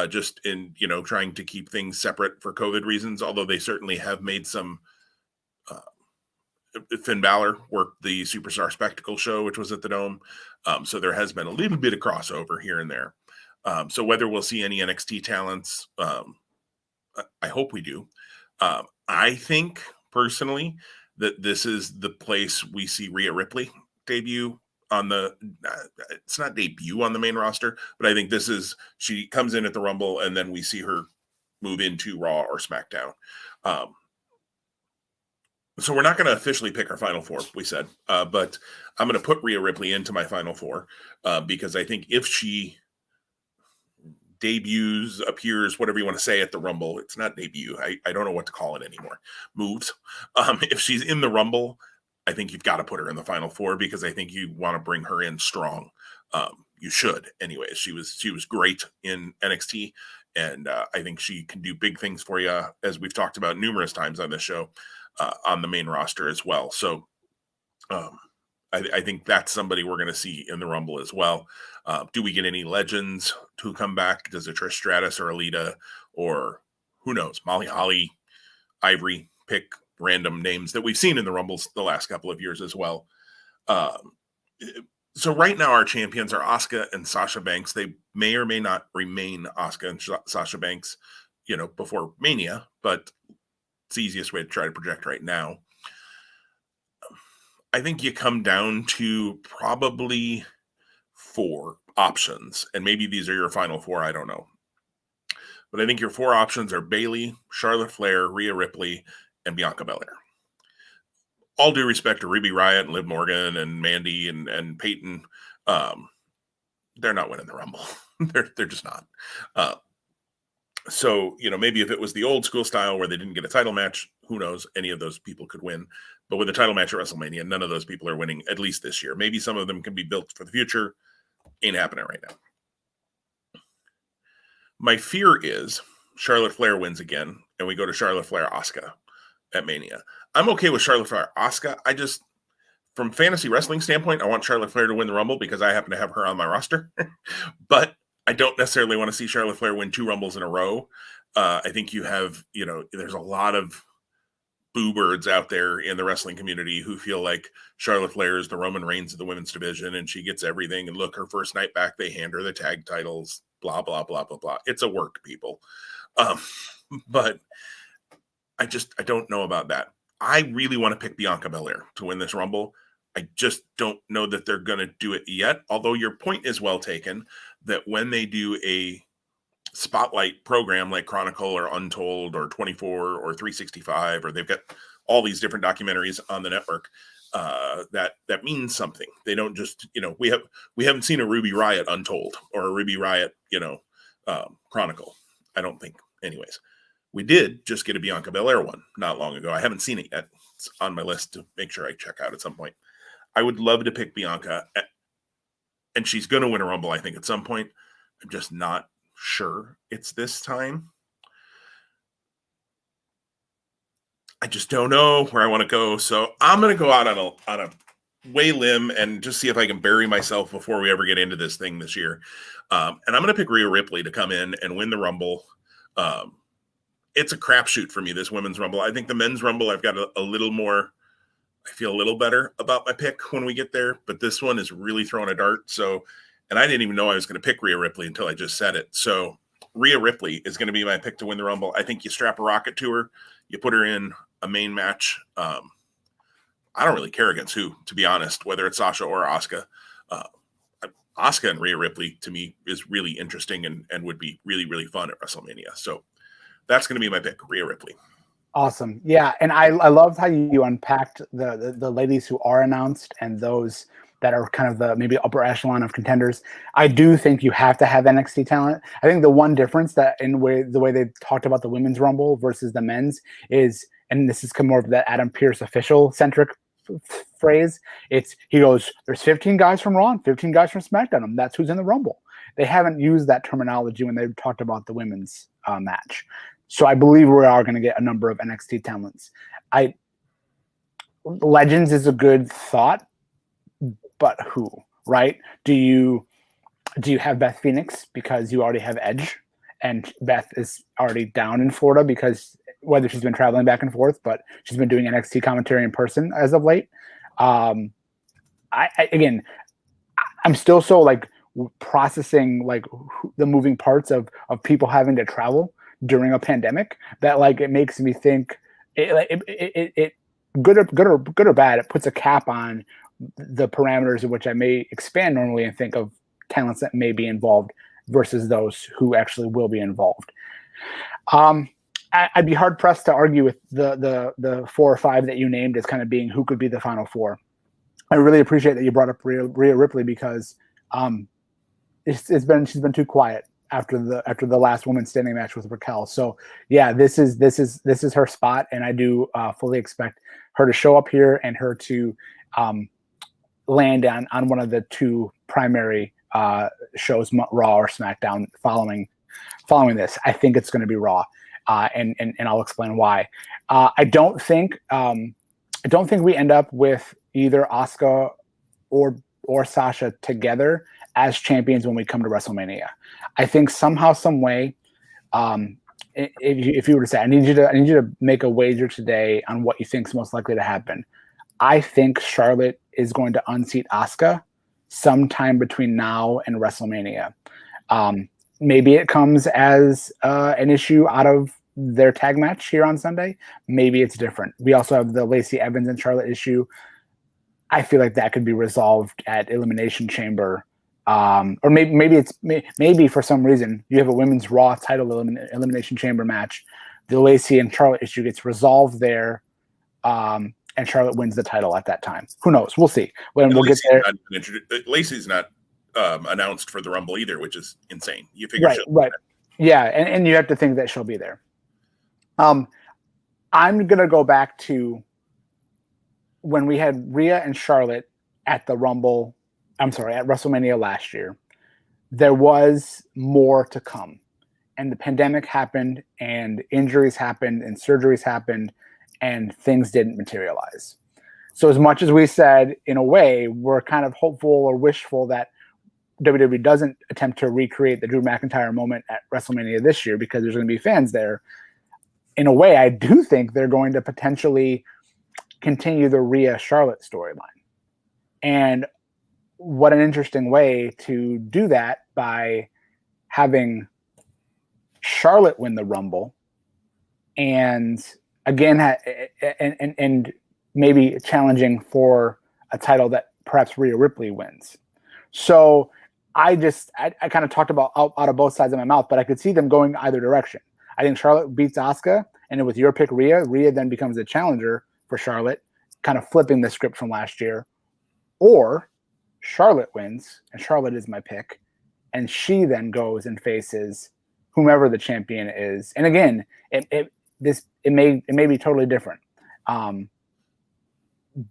S1: just in, trying to keep things separate for COVID reasons, although they certainly have made some. Finn Balor worked the Superstar Spectacle show, which was at the Dome. So there has been a little bit of crossover here and there. So whether we'll see any NXT talents, I hope we do. I think personally that this is the place we see Rhea Ripley debut on it's not debut on the main roster, but I think she comes in at the Rumble and then we see her move into Raw or SmackDown. So we're not going to officially pick our final four, we said, but I'm going to put Rhea Ripley into my final four because I think if she debuts, appears, whatever you want to say at the Rumble, it's not debut. I don't know what to call it anymore. Moves. If she's in the Rumble, I think you've got to put her in the final four because I think you want to bring her in strong. You should, anyways. She was great in NXT, and I think she can do big things for you, as we've talked about numerous times on this show. On the main roster as well. So I think that's somebody we're going to see in the Rumble as well. Do we get any legends to come back? Does a Trish Stratus or Alita or who knows, Molly Holly, Ivory, pick random names that we've seen in the Rumbles the last couple of years as well. So right now our champions are Asuka and Sasha Banks. They may or may not remain Asuka and Sasha Banks, before Mania, but it's the easiest way to try to project right now. I think you come down to probably 4 options, and maybe these are your final 4. I don't know. But I think your 4 options are Bayley, Charlotte Flair, Rhea Ripley, and Bianca Belair. All due respect to Ruby Riott and Liv Morgan and Mandy and Peyton, they're not winning the Rumble. they're just not. So, maybe if it was the old school style where they didn't get a title match, who knows, any of those people could win. But with a title match at WrestleMania, none of those people are winning, at least this year. Maybe some of them can be built for the future. Ain't happening right now. My fear is Charlotte Flair wins again, and we go to Charlotte Flair Asuka at Mania. I'm okay with Charlotte Flair Asuka. I just, from fantasy wrestling standpoint, I want Charlotte Flair to win the Rumble because I happen to have her on my roster. But I don't necessarily want to see Charlotte Flair win 2 Rumbles in a row. I think you have, there's a lot of boo birds out there in the wrestling community who feel like Charlotte Flair is the Roman Reigns of the women's division and she gets everything. And look, her first night back, they hand her the tag titles, blah, blah, blah, blah, blah. It's a work, people. But I don't know about that. I really want to pick Bianca Belair to win this Rumble. I just don't know that they're going to do it yet. Although your point is well taken that when they do a spotlight program like Chronicle or Untold or 24 or 365, or they've got all these different documentaries on the network, that means something. They don't just, we haven't seen a Ruby Riott Untold or a Ruby Riott, Chronicle. I don't think. Anyways, we did just get a Bianca Belair one not long ago. I haven't seen it yet. It's on my list to make sure I check out at some point. I would love to pick Bianca, and she's going to win a Rumble, I think, at some point. I'm just not sure it's this time. I just don't know where I want to go. So I'm going to go out on a way limb and just see if I can bury myself before we ever get into this thing this year. And I'm going to pick Rhea Ripley to come in and win the Rumble. It's a crapshoot for me, this women's Rumble. I think the men's Rumble, I've got a little more, I feel a little better about my pick when we get there. But this one is really throwing a dart. So, and I didn't even know I was going to pick Rhea Ripley until I just said it. So Rhea Ripley is going to be my pick to win the Rumble. I think you strap a rocket to her. You put her in a main match. I don't really care against who, to be honest, whether it's Sasha or Asuka. Asuka and Rhea Ripley, to me, is really interesting and would be really, really fun at WrestleMania. So that's going to be my pick, Rhea Ripley.
S2: Awesome. Yeah, and I loved how you unpacked the ladies who are announced and those that are kind of the maybe upper echelon of contenders. I do think you have to have NXT talent. I think the one difference that the way they talked about the women's Rumble versus the men's is, and this is more of that Adam Pearce official centric phrase. He goes, there's 15 guys from Raw, 15 guys from SmackDown, and that's who's in the Rumble. They haven't used that terminology when they've talked about the women's match. So I believe we are going to get a number of NXT talents. Legends is a good thought, but who, right? Do you have Beth Phoenix because you already have Edge, and Beth is already down in Florida because whether she's been traveling back and forth, but she's been doing NXT commentary in person as of late. I'm still so like processing like the moving parts of people having to travel during a pandemic that like it makes me think it good or bad, it puts a cap on the parameters in which I may expand normally and think of talents that may be involved versus those who actually will be involved. I'd be hard pressed to argue with the 4 or 5 that you named as kind of being who could be the final 4. I really appreciate that you brought up Rhea Ripley because she's been too quiet after the last women's standing match with Raquel. So yeah, this is her spot, and I do fully expect her to show up here and her to land on one of the 2 primary shows, Raw or SmackDown, following this. I think it's going to be Raw, and I'll explain why. I don't think we end up with either Asuka or Sasha together as champions when we come to WrestleMania. I think somehow, some way, if you were to say, I need you to make a wager today on what you think is most likely to happen. I think Charlotte is going to unseat Asuka sometime between now and WrestleMania. Maybe it comes as an issue out of their tag match here on Sunday. Maybe it's different. We also have the Lacey Evans and Charlotte issue. I feel like that could be resolved at Elimination Chamber. Or maybe for some reason you have a women's Raw title Elimination Chamber match. The Lacey and Charlotte issue gets resolved there, and Charlotte wins the title at that time. Who knows? We'll see. When we'll get there.
S1: Lacey's not announced for the Rumble either, which is insane. You figure
S2: right. Yeah, and you have to think that she'll be there. I'm gonna go back to when we had Rhea and Charlotte at the Rumble. I'm sorry, at WrestleMania last year. There was more to come, and the pandemic happened, and injuries happened, and surgeries happened, and things didn't materialize. So as much as we said, in a way, we're kind of hopeful or wishful that WWE doesn't attempt to recreate the Drew McIntyre moment at WrestleMania this year because there's going to be fans there. In a way, I do think they're going to potentially continue the Rhea Charlotte storyline. And what an interesting way to do that by having Charlotte win the Rumble and again, and maybe challenging for a title that perhaps Rhea Ripley wins. So I kind of talked about out of both sides of my mouth, but I could see them going either direction. I think Charlotte beats Asuka, and with your pick, Rhea then becomes a challenger for Charlotte. kind of flipping the script from last year, or Charlotte wins, and Charlotte is my pick, and she then goes and faces whomever the champion is. And again, it may be totally different.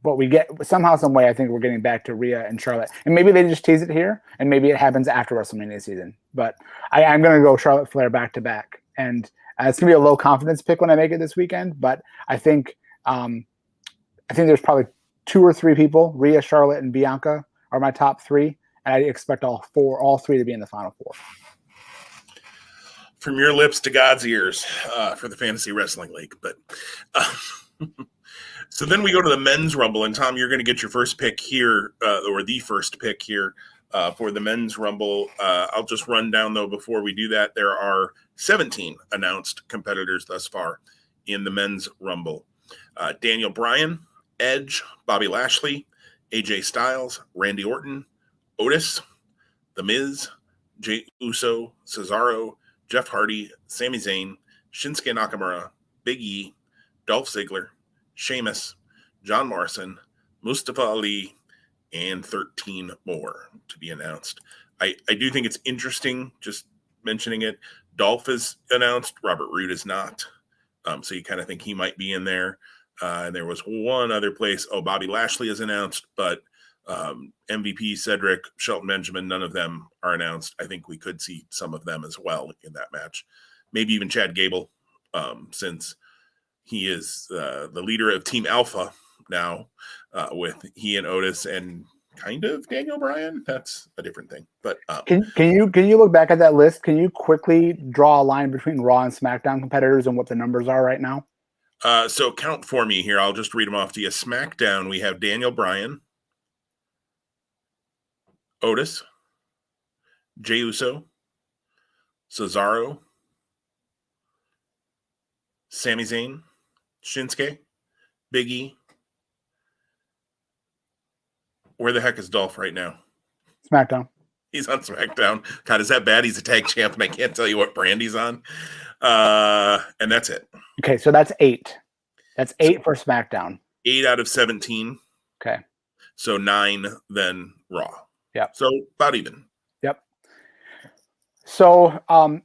S2: But we get somehow, some way, I think we're getting back to Rhea and Charlotte, and maybe they just tease it here, and maybe it happens after WrestleMania season. But I'm going to go Charlotte Flair back to back, and it's going to be a low confidence pick when I make it this weekend. But I think there's probably 2 or 3 people. Rhea, Charlotte, and Bianca are my top 3, and I expect all 3 to be in the final 4.
S1: From your lips to God's ears for the Fantasy Wrestling League. But so then we go to the Men's Rumble, and Tom, you're going to get your first pick here, or the first pick here for the Men's Rumble. I'll just run down, though, before we do that. There are 17 announced competitors thus far in the Men's Rumble. Daniel Bryan, Edge, Bobby Lashley, AJ Styles, Randy Orton, Otis, The Miz, Jey Uso, Cesaro, Jeff Hardy, Sami Zayn, Shinsuke Nakamura, Big E, Dolph Ziggler, Sheamus, John Morrison, Mustafa Ali, and 13 more to be announced. I do think it's interesting, just mentioning it. Dolph is announced, Robert Roode is not. So you kind of think he might be in there. And there was one other place. Bobby Lashley is announced, but MVP, Cedric, Shelton Benjamin, none of them are announced. I think we could see some of them as well in that match. Maybe even Chad Gable, since he is the leader of Team Alpha now, with he and Otis and kind of Daniel Bryan. That's a different thing. But
S2: can you look back at that list? Can you quickly draw a line between Raw and SmackDown competitors and what the numbers are right now?
S1: So count for me here. I'll just read them off to you. SmackDown, we have Daniel Bryan, Otis, Jey Uso, Cesaro, Sami Zayn, Shinsuke, Big E. Where the heck is Dolph right now?
S2: SmackDown.
S1: He's on SmackDown. God, is that bad? He's a tag champ, and I can't tell you what brand he's on. And that's it.
S2: Okay, so that's 8. That's 8 for SmackDown.
S1: 8 out of 17.
S2: Okay.
S1: So 9 then Raw.
S2: Yep.
S1: So about even.
S2: Yep. So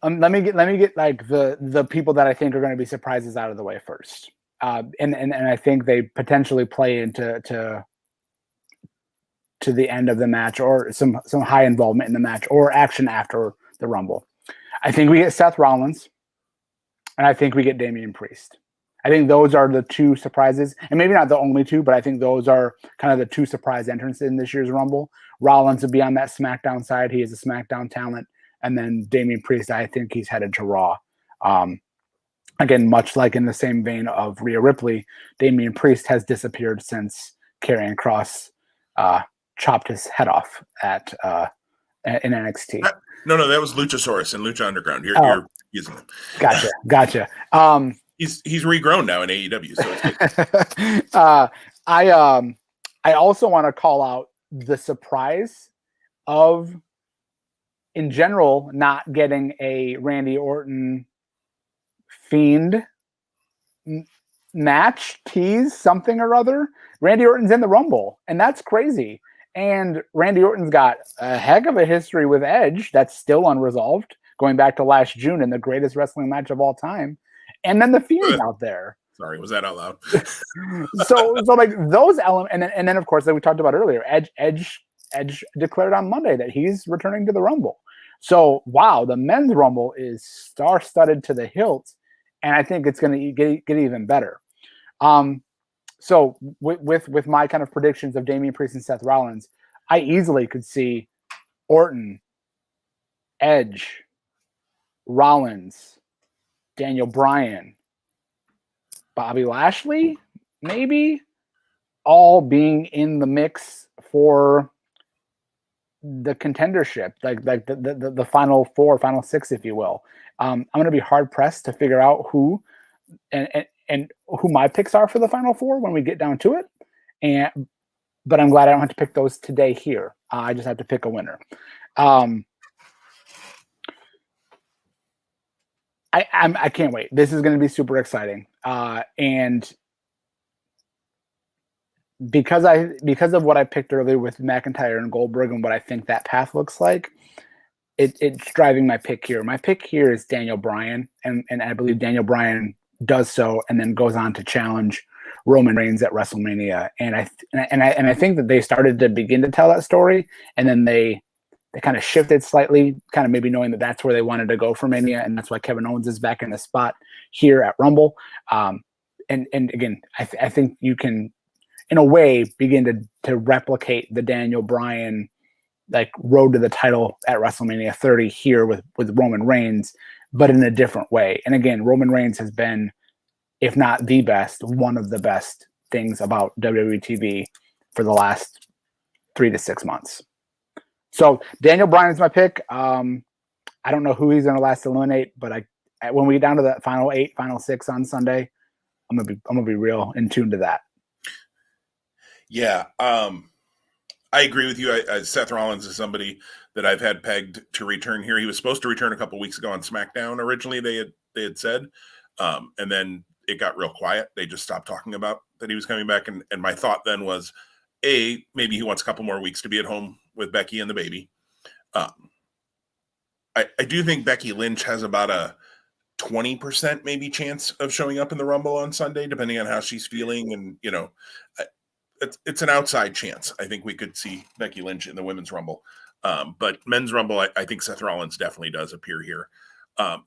S2: let me get like the people that I think are going to be surprises out of the way first. And I think they potentially play into the end of the match, or some high involvement in the match, or action after the Rumble. I think we get Seth Rollins, and I think we get Damian Priest. I think those are the 2 surprises, and maybe not the only 2, but I think those are kind of the 2 surprise entrants in this year's Rumble. Rollins would be on that SmackDown side. He is a SmackDown talent. And then Damian Priest, I think he's headed to Raw. Again, much like in the same vein of Rhea Ripley, Damian Priest has disappeared since Karrion Kross chopped his head off in NXT.
S1: No, that was Luchasaurus and Lucha Underground. You're using them.
S2: Gotcha.
S1: He's regrown now in AEW, so it's good.
S2: I also want to call out the surprise of, in general, not getting a Randy Orton Fiend match, tease, something or other. Randy Orton's in the Rumble, and that's crazy. And Randy Orton's got a heck of a history with Edge that's still unresolved, going back to last June in the greatest wrestling match of all time. And then the Fiend's out there.
S1: Sorry, was that out loud?
S2: so like those elements, and then of course, like we talked about earlier, Edge declared on Monday that he's returning to the Rumble. So wow, the Men's Rumble is star-studded to the hilt, and I think it's going to get even better. So with my kind of predictions of Damian Priest and Seth Rollins, I easily could see Orton, Edge, Rollins, Daniel Bryan, Bobby Lashley, maybe, all being in the mix for the contendership, like the final 4, final 6, if you will. I'm going to be hard pressed to figure out who and who my picks are for the final 4 when we get down to it. But I'm glad I don't have to pick those today here. I just have to pick a winner. I can't wait. This is going to be super exciting. And because of what I picked earlier with McIntyre and Goldberg and what I think that path looks like, it's driving my pick here. My pick here is Daniel Bryan, and I believe Daniel Bryan does so and then goes on to challenge Roman Reigns at WrestleMania. And I think that they started to begin to tell that story, and then they kind of shifted slightly, kind of maybe knowing that that's where they wanted to go for Mania, and that's why Kevin Owens is back in the spot here at Rumble. And again, I think you can, in a way, begin to replicate the Daniel Bryan like road to the title at WrestleMania 30 here with Roman Reigns, but in a different way. And again, Roman Reigns has been, if not the best, one of the best things about WWE TV for the last 3 to 6 months. So Daniel Bryan is my pick. I don't know who he's going to last eliminate, but when we get down to that final 8, final 6 on Sunday, I'm gonna be real in tune to that.
S1: Yeah, I agree with you. Seth Rollins is somebody that I've had pegged to return here. He was supposed to return a couple weeks ago on SmackDown. Originally, they had said, and then it got real quiet. They just stopped talking about that he was coming back. And my thought then was, maybe he wants a couple more weeks to be at home with Becky and the baby. I do think Becky Lynch has about a 20% maybe chance of showing up in the Rumble on Sunday, depending on how she's feeling. And, it's an outside chance. I think we could see Becky Lynch in the Women's Rumble. But Men's Rumble, I think Seth Rollins definitely does appear here.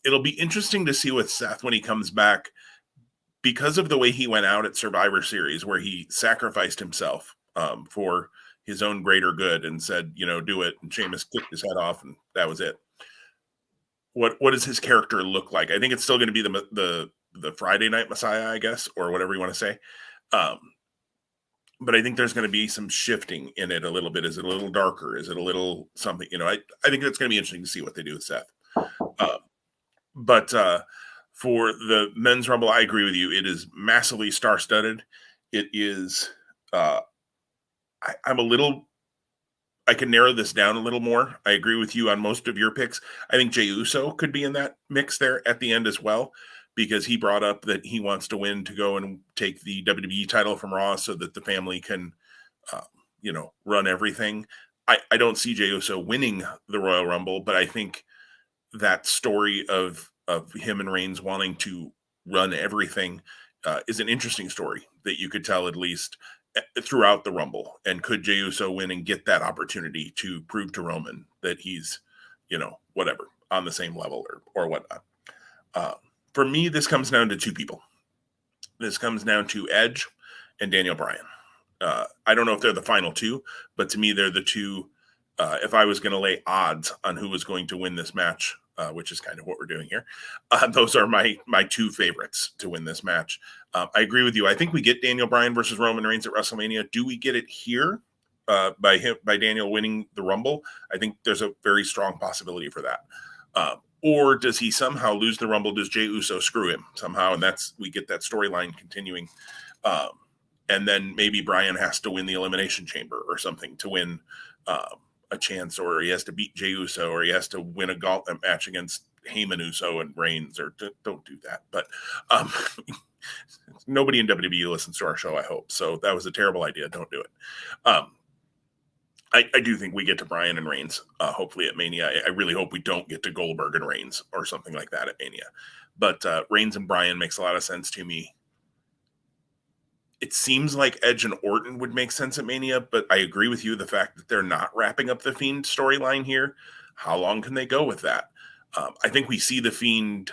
S1: It'll be interesting to see with Seth when he comes back, because of the way he went out at Survivor Series, where he sacrificed himself for his own greater good and said, do it. And Sheamus kicked his head off, and that was it. What does his character look like? I think it's still going to be the Friday Night Messiah, I guess, or whatever you want to say. But I think there's going to be some shifting in it a little bit. Is it a little darker? Is it a little something? I think it's going to be interesting to see what they do with Seth. But for the Men's Rumble, I agree with you. It is massively star-studded. It is. I can narrow this down a little more. I agree with you on most of your picks. I think Jey Uso could be in that mix there at the end as well, because he brought up that he wants to win to go and take the WWE title from Raw so that the family can, run everything. I don't see Jey Uso winning the Royal Rumble, but I think that story of him and Reigns wanting to run everything is an interesting story that you could tell at least throughout the Rumble. And could Jey Uso win and get that opportunity to prove to Roman that he's, whatever, on the same level or whatnot. For me, this comes down to two people. This comes down to Edge and Daniel Bryan. I don't know if they're the final two, but to me, they're the two. If I was going to lay odds on who was going to win this match, which is kind of what we're doing here, those are my two favorites to win this match. I agree with you. I think we get Daniel Bryan versus Roman Reigns at WrestleMania. Do we get it here by Daniel winning the Rumble? I think there's a very strong possibility for that. Or does he somehow lose the Rumble? Does Jey Uso screw him somehow? And we get that storyline continuing. And then maybe Bryan has to win the Elimination Chamber or something to win a chance, or he has to beat Jey Uso, or he has to win a gauntlet match against Heyman Uso and Reigns, or don't do that. But nobody in WWE listens to our show, I hope. So that was a terrible idea. Don't do it. I do think we get to Bryan and Reigns, hopefully at Mania. I really hope we don't get to Goldberg and Reigns or something like that at Mania. But Reigns and Bryan makes a lot of sense to me. It seems like Edge and Orton would make sense at Mania, but I agree with you. The fact that they're not wrapping up the Fiend storyline here, how long can they go with that? I think we see the Fiend,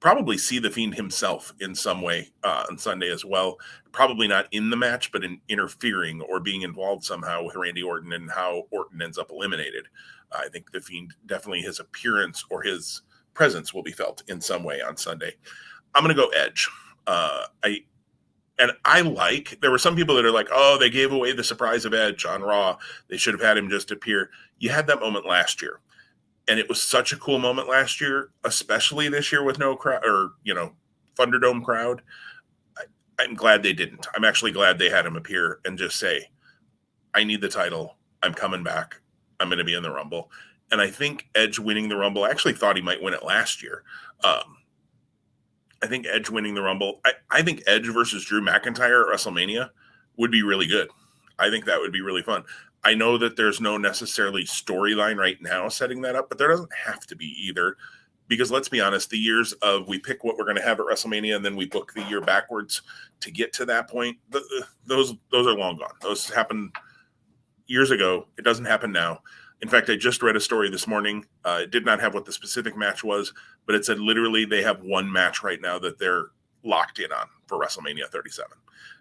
S1: probably see the Fiend himself in some way on Sunday as well. Probably not in the match, but in interfering or being involved somehow with Randy Orton and how Orton ends up eliminated. I think the Fiend, definitely his appearance or his presence will be felt in some way on Sunday. I'm going to go Edge. There were some people that are like, oh, they gave away the surprise of Edge on Raw. They should have had him just appear. You had that moment last year. And it was such a cool moment last year, especially this year with no crowd or, Thunderdome crowd. I'm glad they didn't. I'm actually glad they had him appear and just say, I need the title. I'm coming back. I'm going to be in the Rumble. And I think Edge winning the Rumble, I actually thought he might win it last year. I think Edge winning the Rumble. I think Edge versus Drew McIntyre at WrestleMania would be really good. I think that would be really fun. I know that there's no necessarily storyline right now setting that up, but there doesn't have to be either. Because let's be honest, the years of we pick what we're going to have at WrestleMania and then we book the year backwards to get to that point, those are long gone. Those happened years ago. It doesn't happen now. In fact, I just read a story this morning. It did not have what the specific match was, but it said literally they have one match right now that they're locked in on for WrestleMania 37.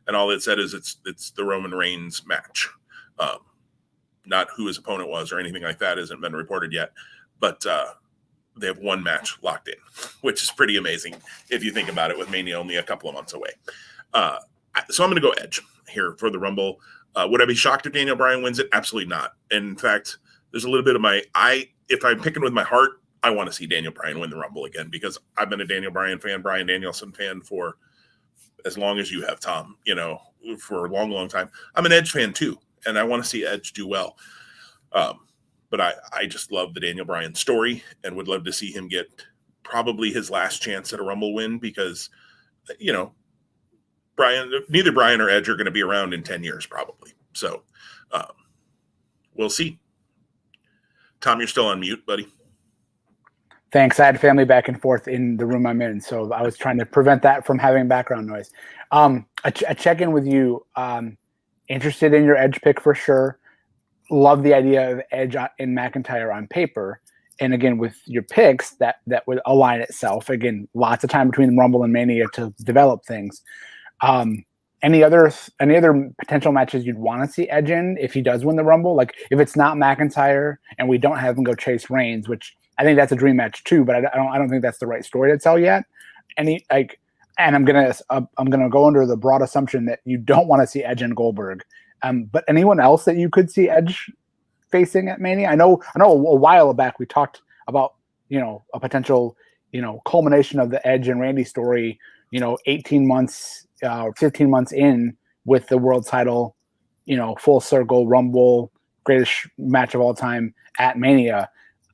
S1: And all it said is it's the Roman Reigns match. Not who his opponent was or anything like that hasn't been reported yet. But they have one match locked in, which is pretty amazing if you think about it, with Mania only a couple of months away. So I'm going to go Edge here for the Rumble. Would I be shocked if Daniel Bryan wins it? Absolutely not. In fact, there's a little bit of if I'm picking with my heart, I want to see Daniel Bryan win the Rumble again, because I've been a Daniel Bryan fan, Bryan Danielson fan for as long as you have, Tom, for a long, long time. I'm an Edge fan too, and I want to see Edge do well. But I just love the Daniel Bryan story and would love to see him get probably his last chance at a Rumble win, because, neither Bryan or Edge are going to be around in 10 years probably. So we'll see. Tom, you're still on mute, buddy.
S2: Thanks. I had family back and forth in the room I'm in, so I was trying to prevent that from having background noise. A check-in with you. Interested in your Edge pick for sure. Love the idea of Edge and McIntyre on paper. And again, with your picks, that would align itself. Again, lots of time between Rumble and Mania to develop things. Any other potential matches you'd want to see Edge in if he does win the Rumble? Like if it's not McIntyre and we don't have him go chase Reigns, which I think that's a dream match too, but I don't think that's the right story to tell yet. And I'm gonna go under the broad assumption that you don't want to see Edge and Goldberg. But anyone else that you could see Edge facing at Mania? I know a while back we talked about, a potential, culmination of the Edge and Randy story, 18 months or 15 months in with the world title, full circle Rumble, greatest match of all time at Mania.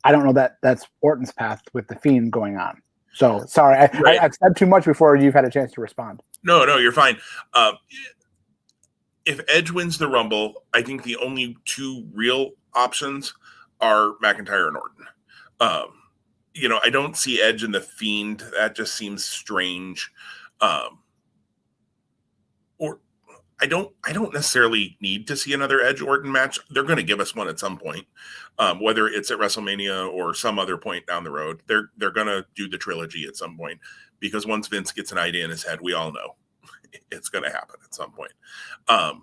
S2: I don't know that that's Orton's path with the Fiend going on. So sorry, I've said too much before you've had a chance to respond.
S1: No, you're fine. If Edge wins the Rumble, I think the only two real options are McIntyre and Orton. I don't see Edge and the Fiend. That just seems strange. Or I don't necessarily need to see another Edge Orton match. They're going to give us one at some point, whether it's at WrestleMania or some other point down the road. They're going to do the trilogy at some point, because once Vince gets an idea in his head, we all know it's going to happen at some point. I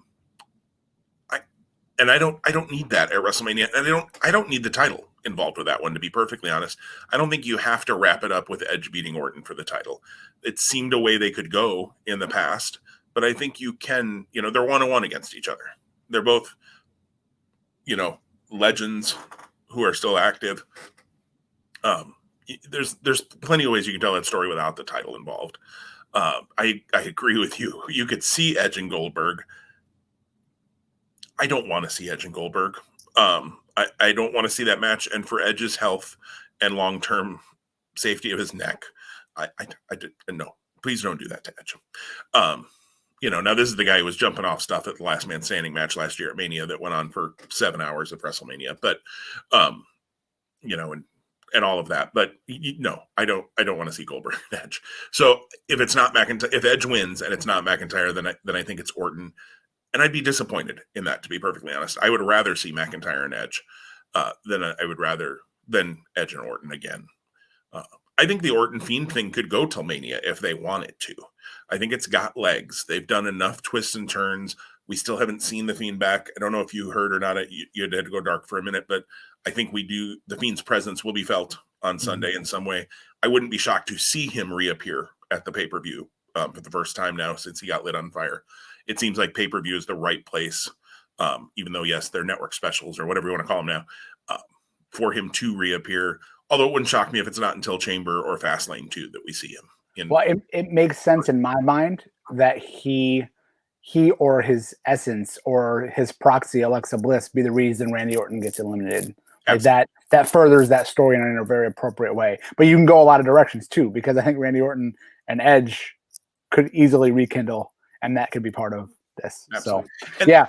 S1: don't need that at WrestleMania, and I don't need the title involved with that one, to be perfectly honest. I don't think you have to wrap it up with Edge beating Orton for the title. It seemed a way they could go in the past, but I think you can, they're 1-1 against each other. They're both, legends who are still active. There's plenty of ways you can tell that story without the title involved. I agree with you. You could see Edge and Goldberg. I don't want to see Edge and Goldberg. I don't want to see that match. And for Edge's health and long-term safety of his neck, no, please don't do that to Edge. Now this is the guy who was jumping off stuff at the Last Man Standing match last year at Mania that went on for 7 hours of WrestleMania. But, and all of that. But no, I don't want to see Goldberg and Edge. So if it's not McIntyre, if Edge wins and it's not McIntyre, then I think it's Orton. And I'd be disappointed in that, to be perfectly honest. I would rather see McIntyre and Edge than Edge and Orton again. I think the Orton Fiend thing could go till Mania if they wanted to. I think it's got legs. They've done enough twists and turns. We still haven't seen the Fiend back. I don't know if you heard or not. You had to go dark for a minute, but I think we do. The Fiend's presence will be felt on Sunday in some way. I wouldn't be shocked to see him reappear at the pay-per-view for the first time now since he got lit on fire. It seems like pay-per-view is the right place, even though, yes, they're network specials or whatever you want to call them now, for him to reappear. Although it wouldn't shock me if it's not until Chamber or Fastlane 2 that we see him.
S2: Well, it makes sense in my mind that he or his essence or his proxy, Alexa Bliss, be the reason Randy Orton gets eliminated. Like that furthers that story in a very appropriate way. But you can go a lot of directions too, because I think Randy Orton and Edge could easily rekindle, and that could be part of this.
S1: Absolutely.
S2: So, yeah.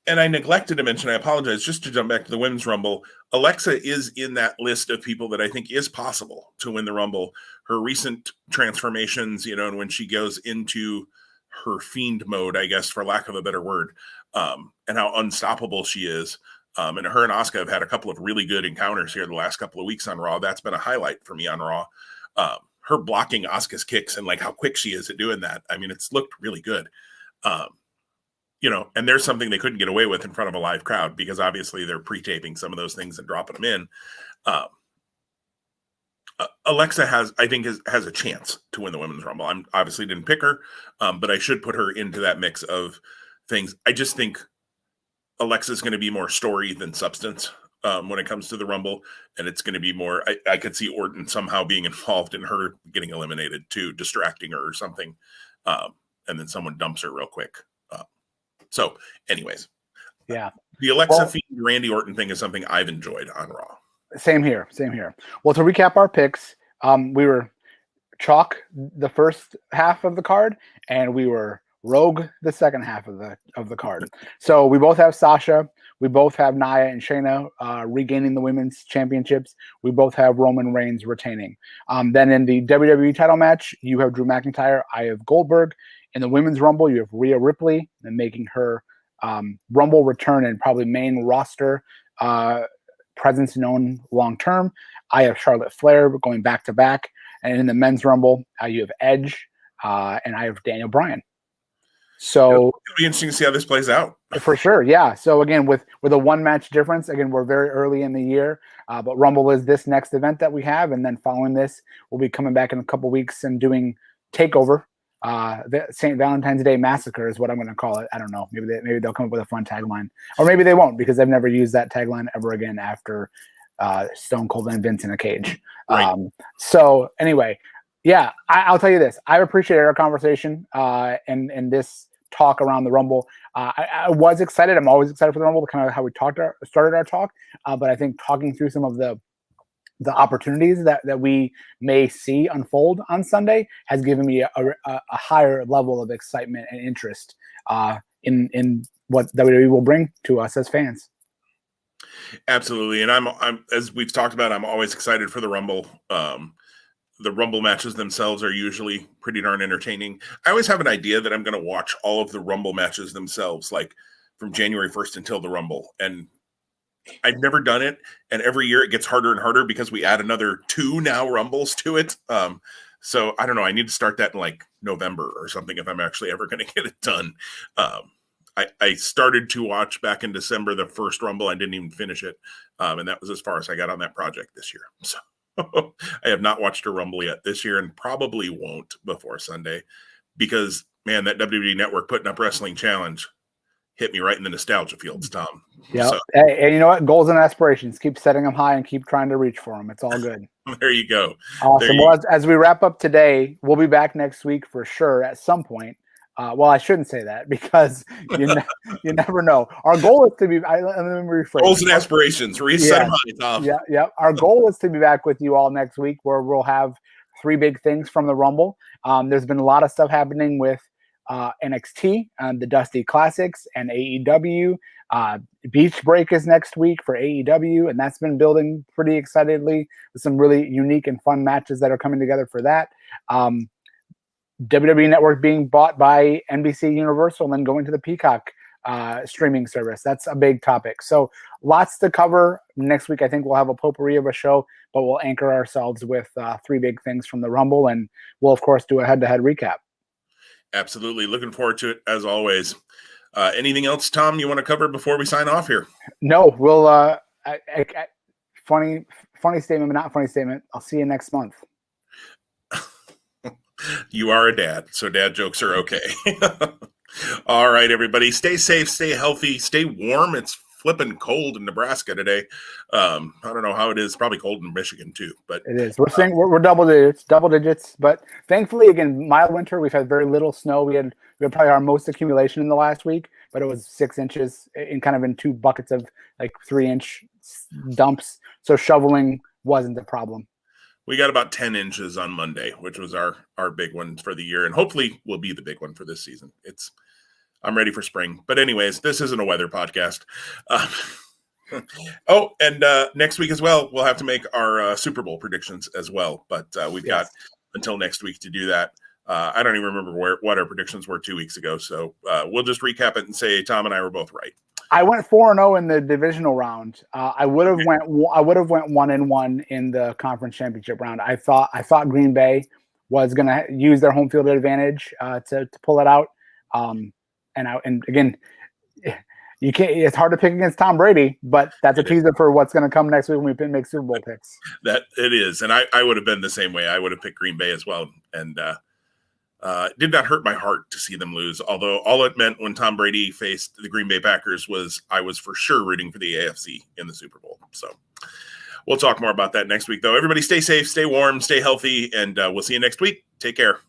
S1: And I neglected to mention, I apologize, just to jump back to the Women's Rumble, Alexa is in that list of people that I think is possible to win the Rumble. Her recent transformations, and when she goes into her fiend mode, I guess, for lack of a better word, and how unstoppable she is. And her and Asuka have had a couple of really good encounters here the last couple of weeks on Raw. That's been a highlight for me on Raw. Her blocking Asuka's kicks and like how quick she is at doing that. I mean, it's looked really good. And there's something they couldn't get away with in front of a live crowd because obviously they're pre-taping some of those things and dropping them in. Alexa has a chance to win the Women's Rumble. I'm obviously didn't pick her, but I should put her into that mix of things. I just think Alexa's going to be more story than substance when it comes to the Rumble, and it's going to be more. I could see Orton somehow being involved in her getting eliminated too, distracting her or something, and then someone dumps her real quick. So, anyways,
S2: yeah,
S1: the Alexa Fiend Randy Orton thing is something I've enjoyed on Raw.
S2: Same here. Well, to recap our picks, we were chalk the first half of the card, and we were rogue the second half of the card. So we both have Sasha, we both have Nia and Shayna regaining the women's championships. We both have Roman Reigns retaining. Then in the WWE title match, you have Drew McIntyre, I have Goldberg. In the Women's Rumble, you have Rhea Ripley and making her Rumble return and probably main roster presence known long term. I have Charlotte Flair going back to back. And in the Men's Rumble, you have Edge and I have Daniel Bryan. So
S1: it'll be interesting to see how this plays out.
S2: For sure, yeah. So again, with a one match difference, again, we're very early in the year, but Rumble is this next event that we have, and then following this, we'll be coming back in a couple weeks and doing Takeover. The St. Valentine's Day Massacre is what I'm going to call it. I don't know. Maybe they'll come up with a fun tagline, or maybe they won't because I've never used that tagline ever again after Stone Cold and Vince in a cage.
S1: Right.
S2: So anyway, yeah, I'll tell you this. I've appreciated our conversation and this talk around the Rumble. I was excited. I'm always excited for the Rumble, kind of how we started our talk. But I think talking through some of the opportunities that we may see unfold on Sunday has given me a higher level of excitement and interest in what WWE will bring to us as fans.
S1: Absolutely. And I'm as we've talked about, I'm always excited for the Rumble. The Rumble matches themselves are usually pretty darn entertaining. I always have an idea that I'm going to watch all of the Rumble matches themselves, like from January 1st until the Rumble. And I've never done it. And every year it gets harder and harder because we add another 2 now Rumbles to it. So I don't know. I need to start that in like November or something if I'm actually ever going to get it done. I started to watch back in December the first Rumble. I didn't even finish it. And that was as far as I got on that project this year. So I have not watched a Rumble yet this year and probably won't before Sunday because, man, that WWE Network putting up Wrestling Challenge hit me right in the nostalgia fields, Tom.
S2: Yeah.
S1: So,
S2: and you know what? Goals and aspirations. Keep setting them high and keep trying to reach for them. It's all good.
S1: There you go.
S2: Awesome. Well, as we wrap up today, we'll be back next week for sure at some point. Well, I shouldn't say that because you never know. Our goal is to be. Let me rephrase.
S1: Goals and aspirations. Reset them high, Tom.
S2: Yeah. Our goal is to be back with you all next week, where we'll have 3 big things from the Rumble. There's been a lot of stuff happening with NXT, the Dusty Classics, and AEW. Beach Break is next week for AEW, and that's been building pretty excitedly with some really unique and fun matches that are coming together for that. WWE Network being bought by NBC Universal and then going to the Peacock streaming service. That's a big topic. So lots to cover. Next week, I think we'll have a potpourri of a show, but we'll anchor ourselves with 3 big things from the Rumble, and we'll, of course, do a head-to-head recap.
S1: Absolutely. Looking forward to it, as always. Anything else, Tom, you want to cover before we sign off here?
S2: No, we'll funny statement, but not funny statement. I'll see you next month.
S1: You are a dad, so dad jokes are okay. All right, everybody. Stay safe, stay healthy, stay warm. It's flipping cold in Nebraska today. I don't know how it is. Probably cold in Michigan too, but
S2: it is. We're double digits. But thankfully, again, mild winter. We've had very little snow. We had probably our most accumulation in the last week, but it was 6 inches in 2 buckets of like 3-inch dumps. So shoveling wasn't the problem.
S1: We got about 10 inches on Monday, which was our big one for the year, and hopefully will be the big one for this season. I'm ready for spring. But anyways, this isn't a weather podcast. Oh, and next week as well, we'll have to make our Super Bowl predictions as well. But we've got until next week to do that. I don't even remember what our predictions were 2 weeks ago. So we'll just recap it and say Tom and I were both right.
S2: I went 4-0 in the divisional round. I would have went 1-1 in the conference championship round. I thought Green Bay was going to use their home field advantage to pull it out. And again, you can't. It's hard to pick against Tom Brady, but that's a teaser for what's going to come next week when we make Super Bowl picks.
S1: That it is, and I would have been the same way. I would have picked Green Bay as well, and it did not hurt my heart to see them lose. Although all it meant when Tom Brady faced the Green Bay Packers was I was for sure rooting for the AFC in the Super Bowl. So we'll talk more about that next week, though. Everybody stay safe, stay warm, stay healthy, and we'll see you next week. Take care.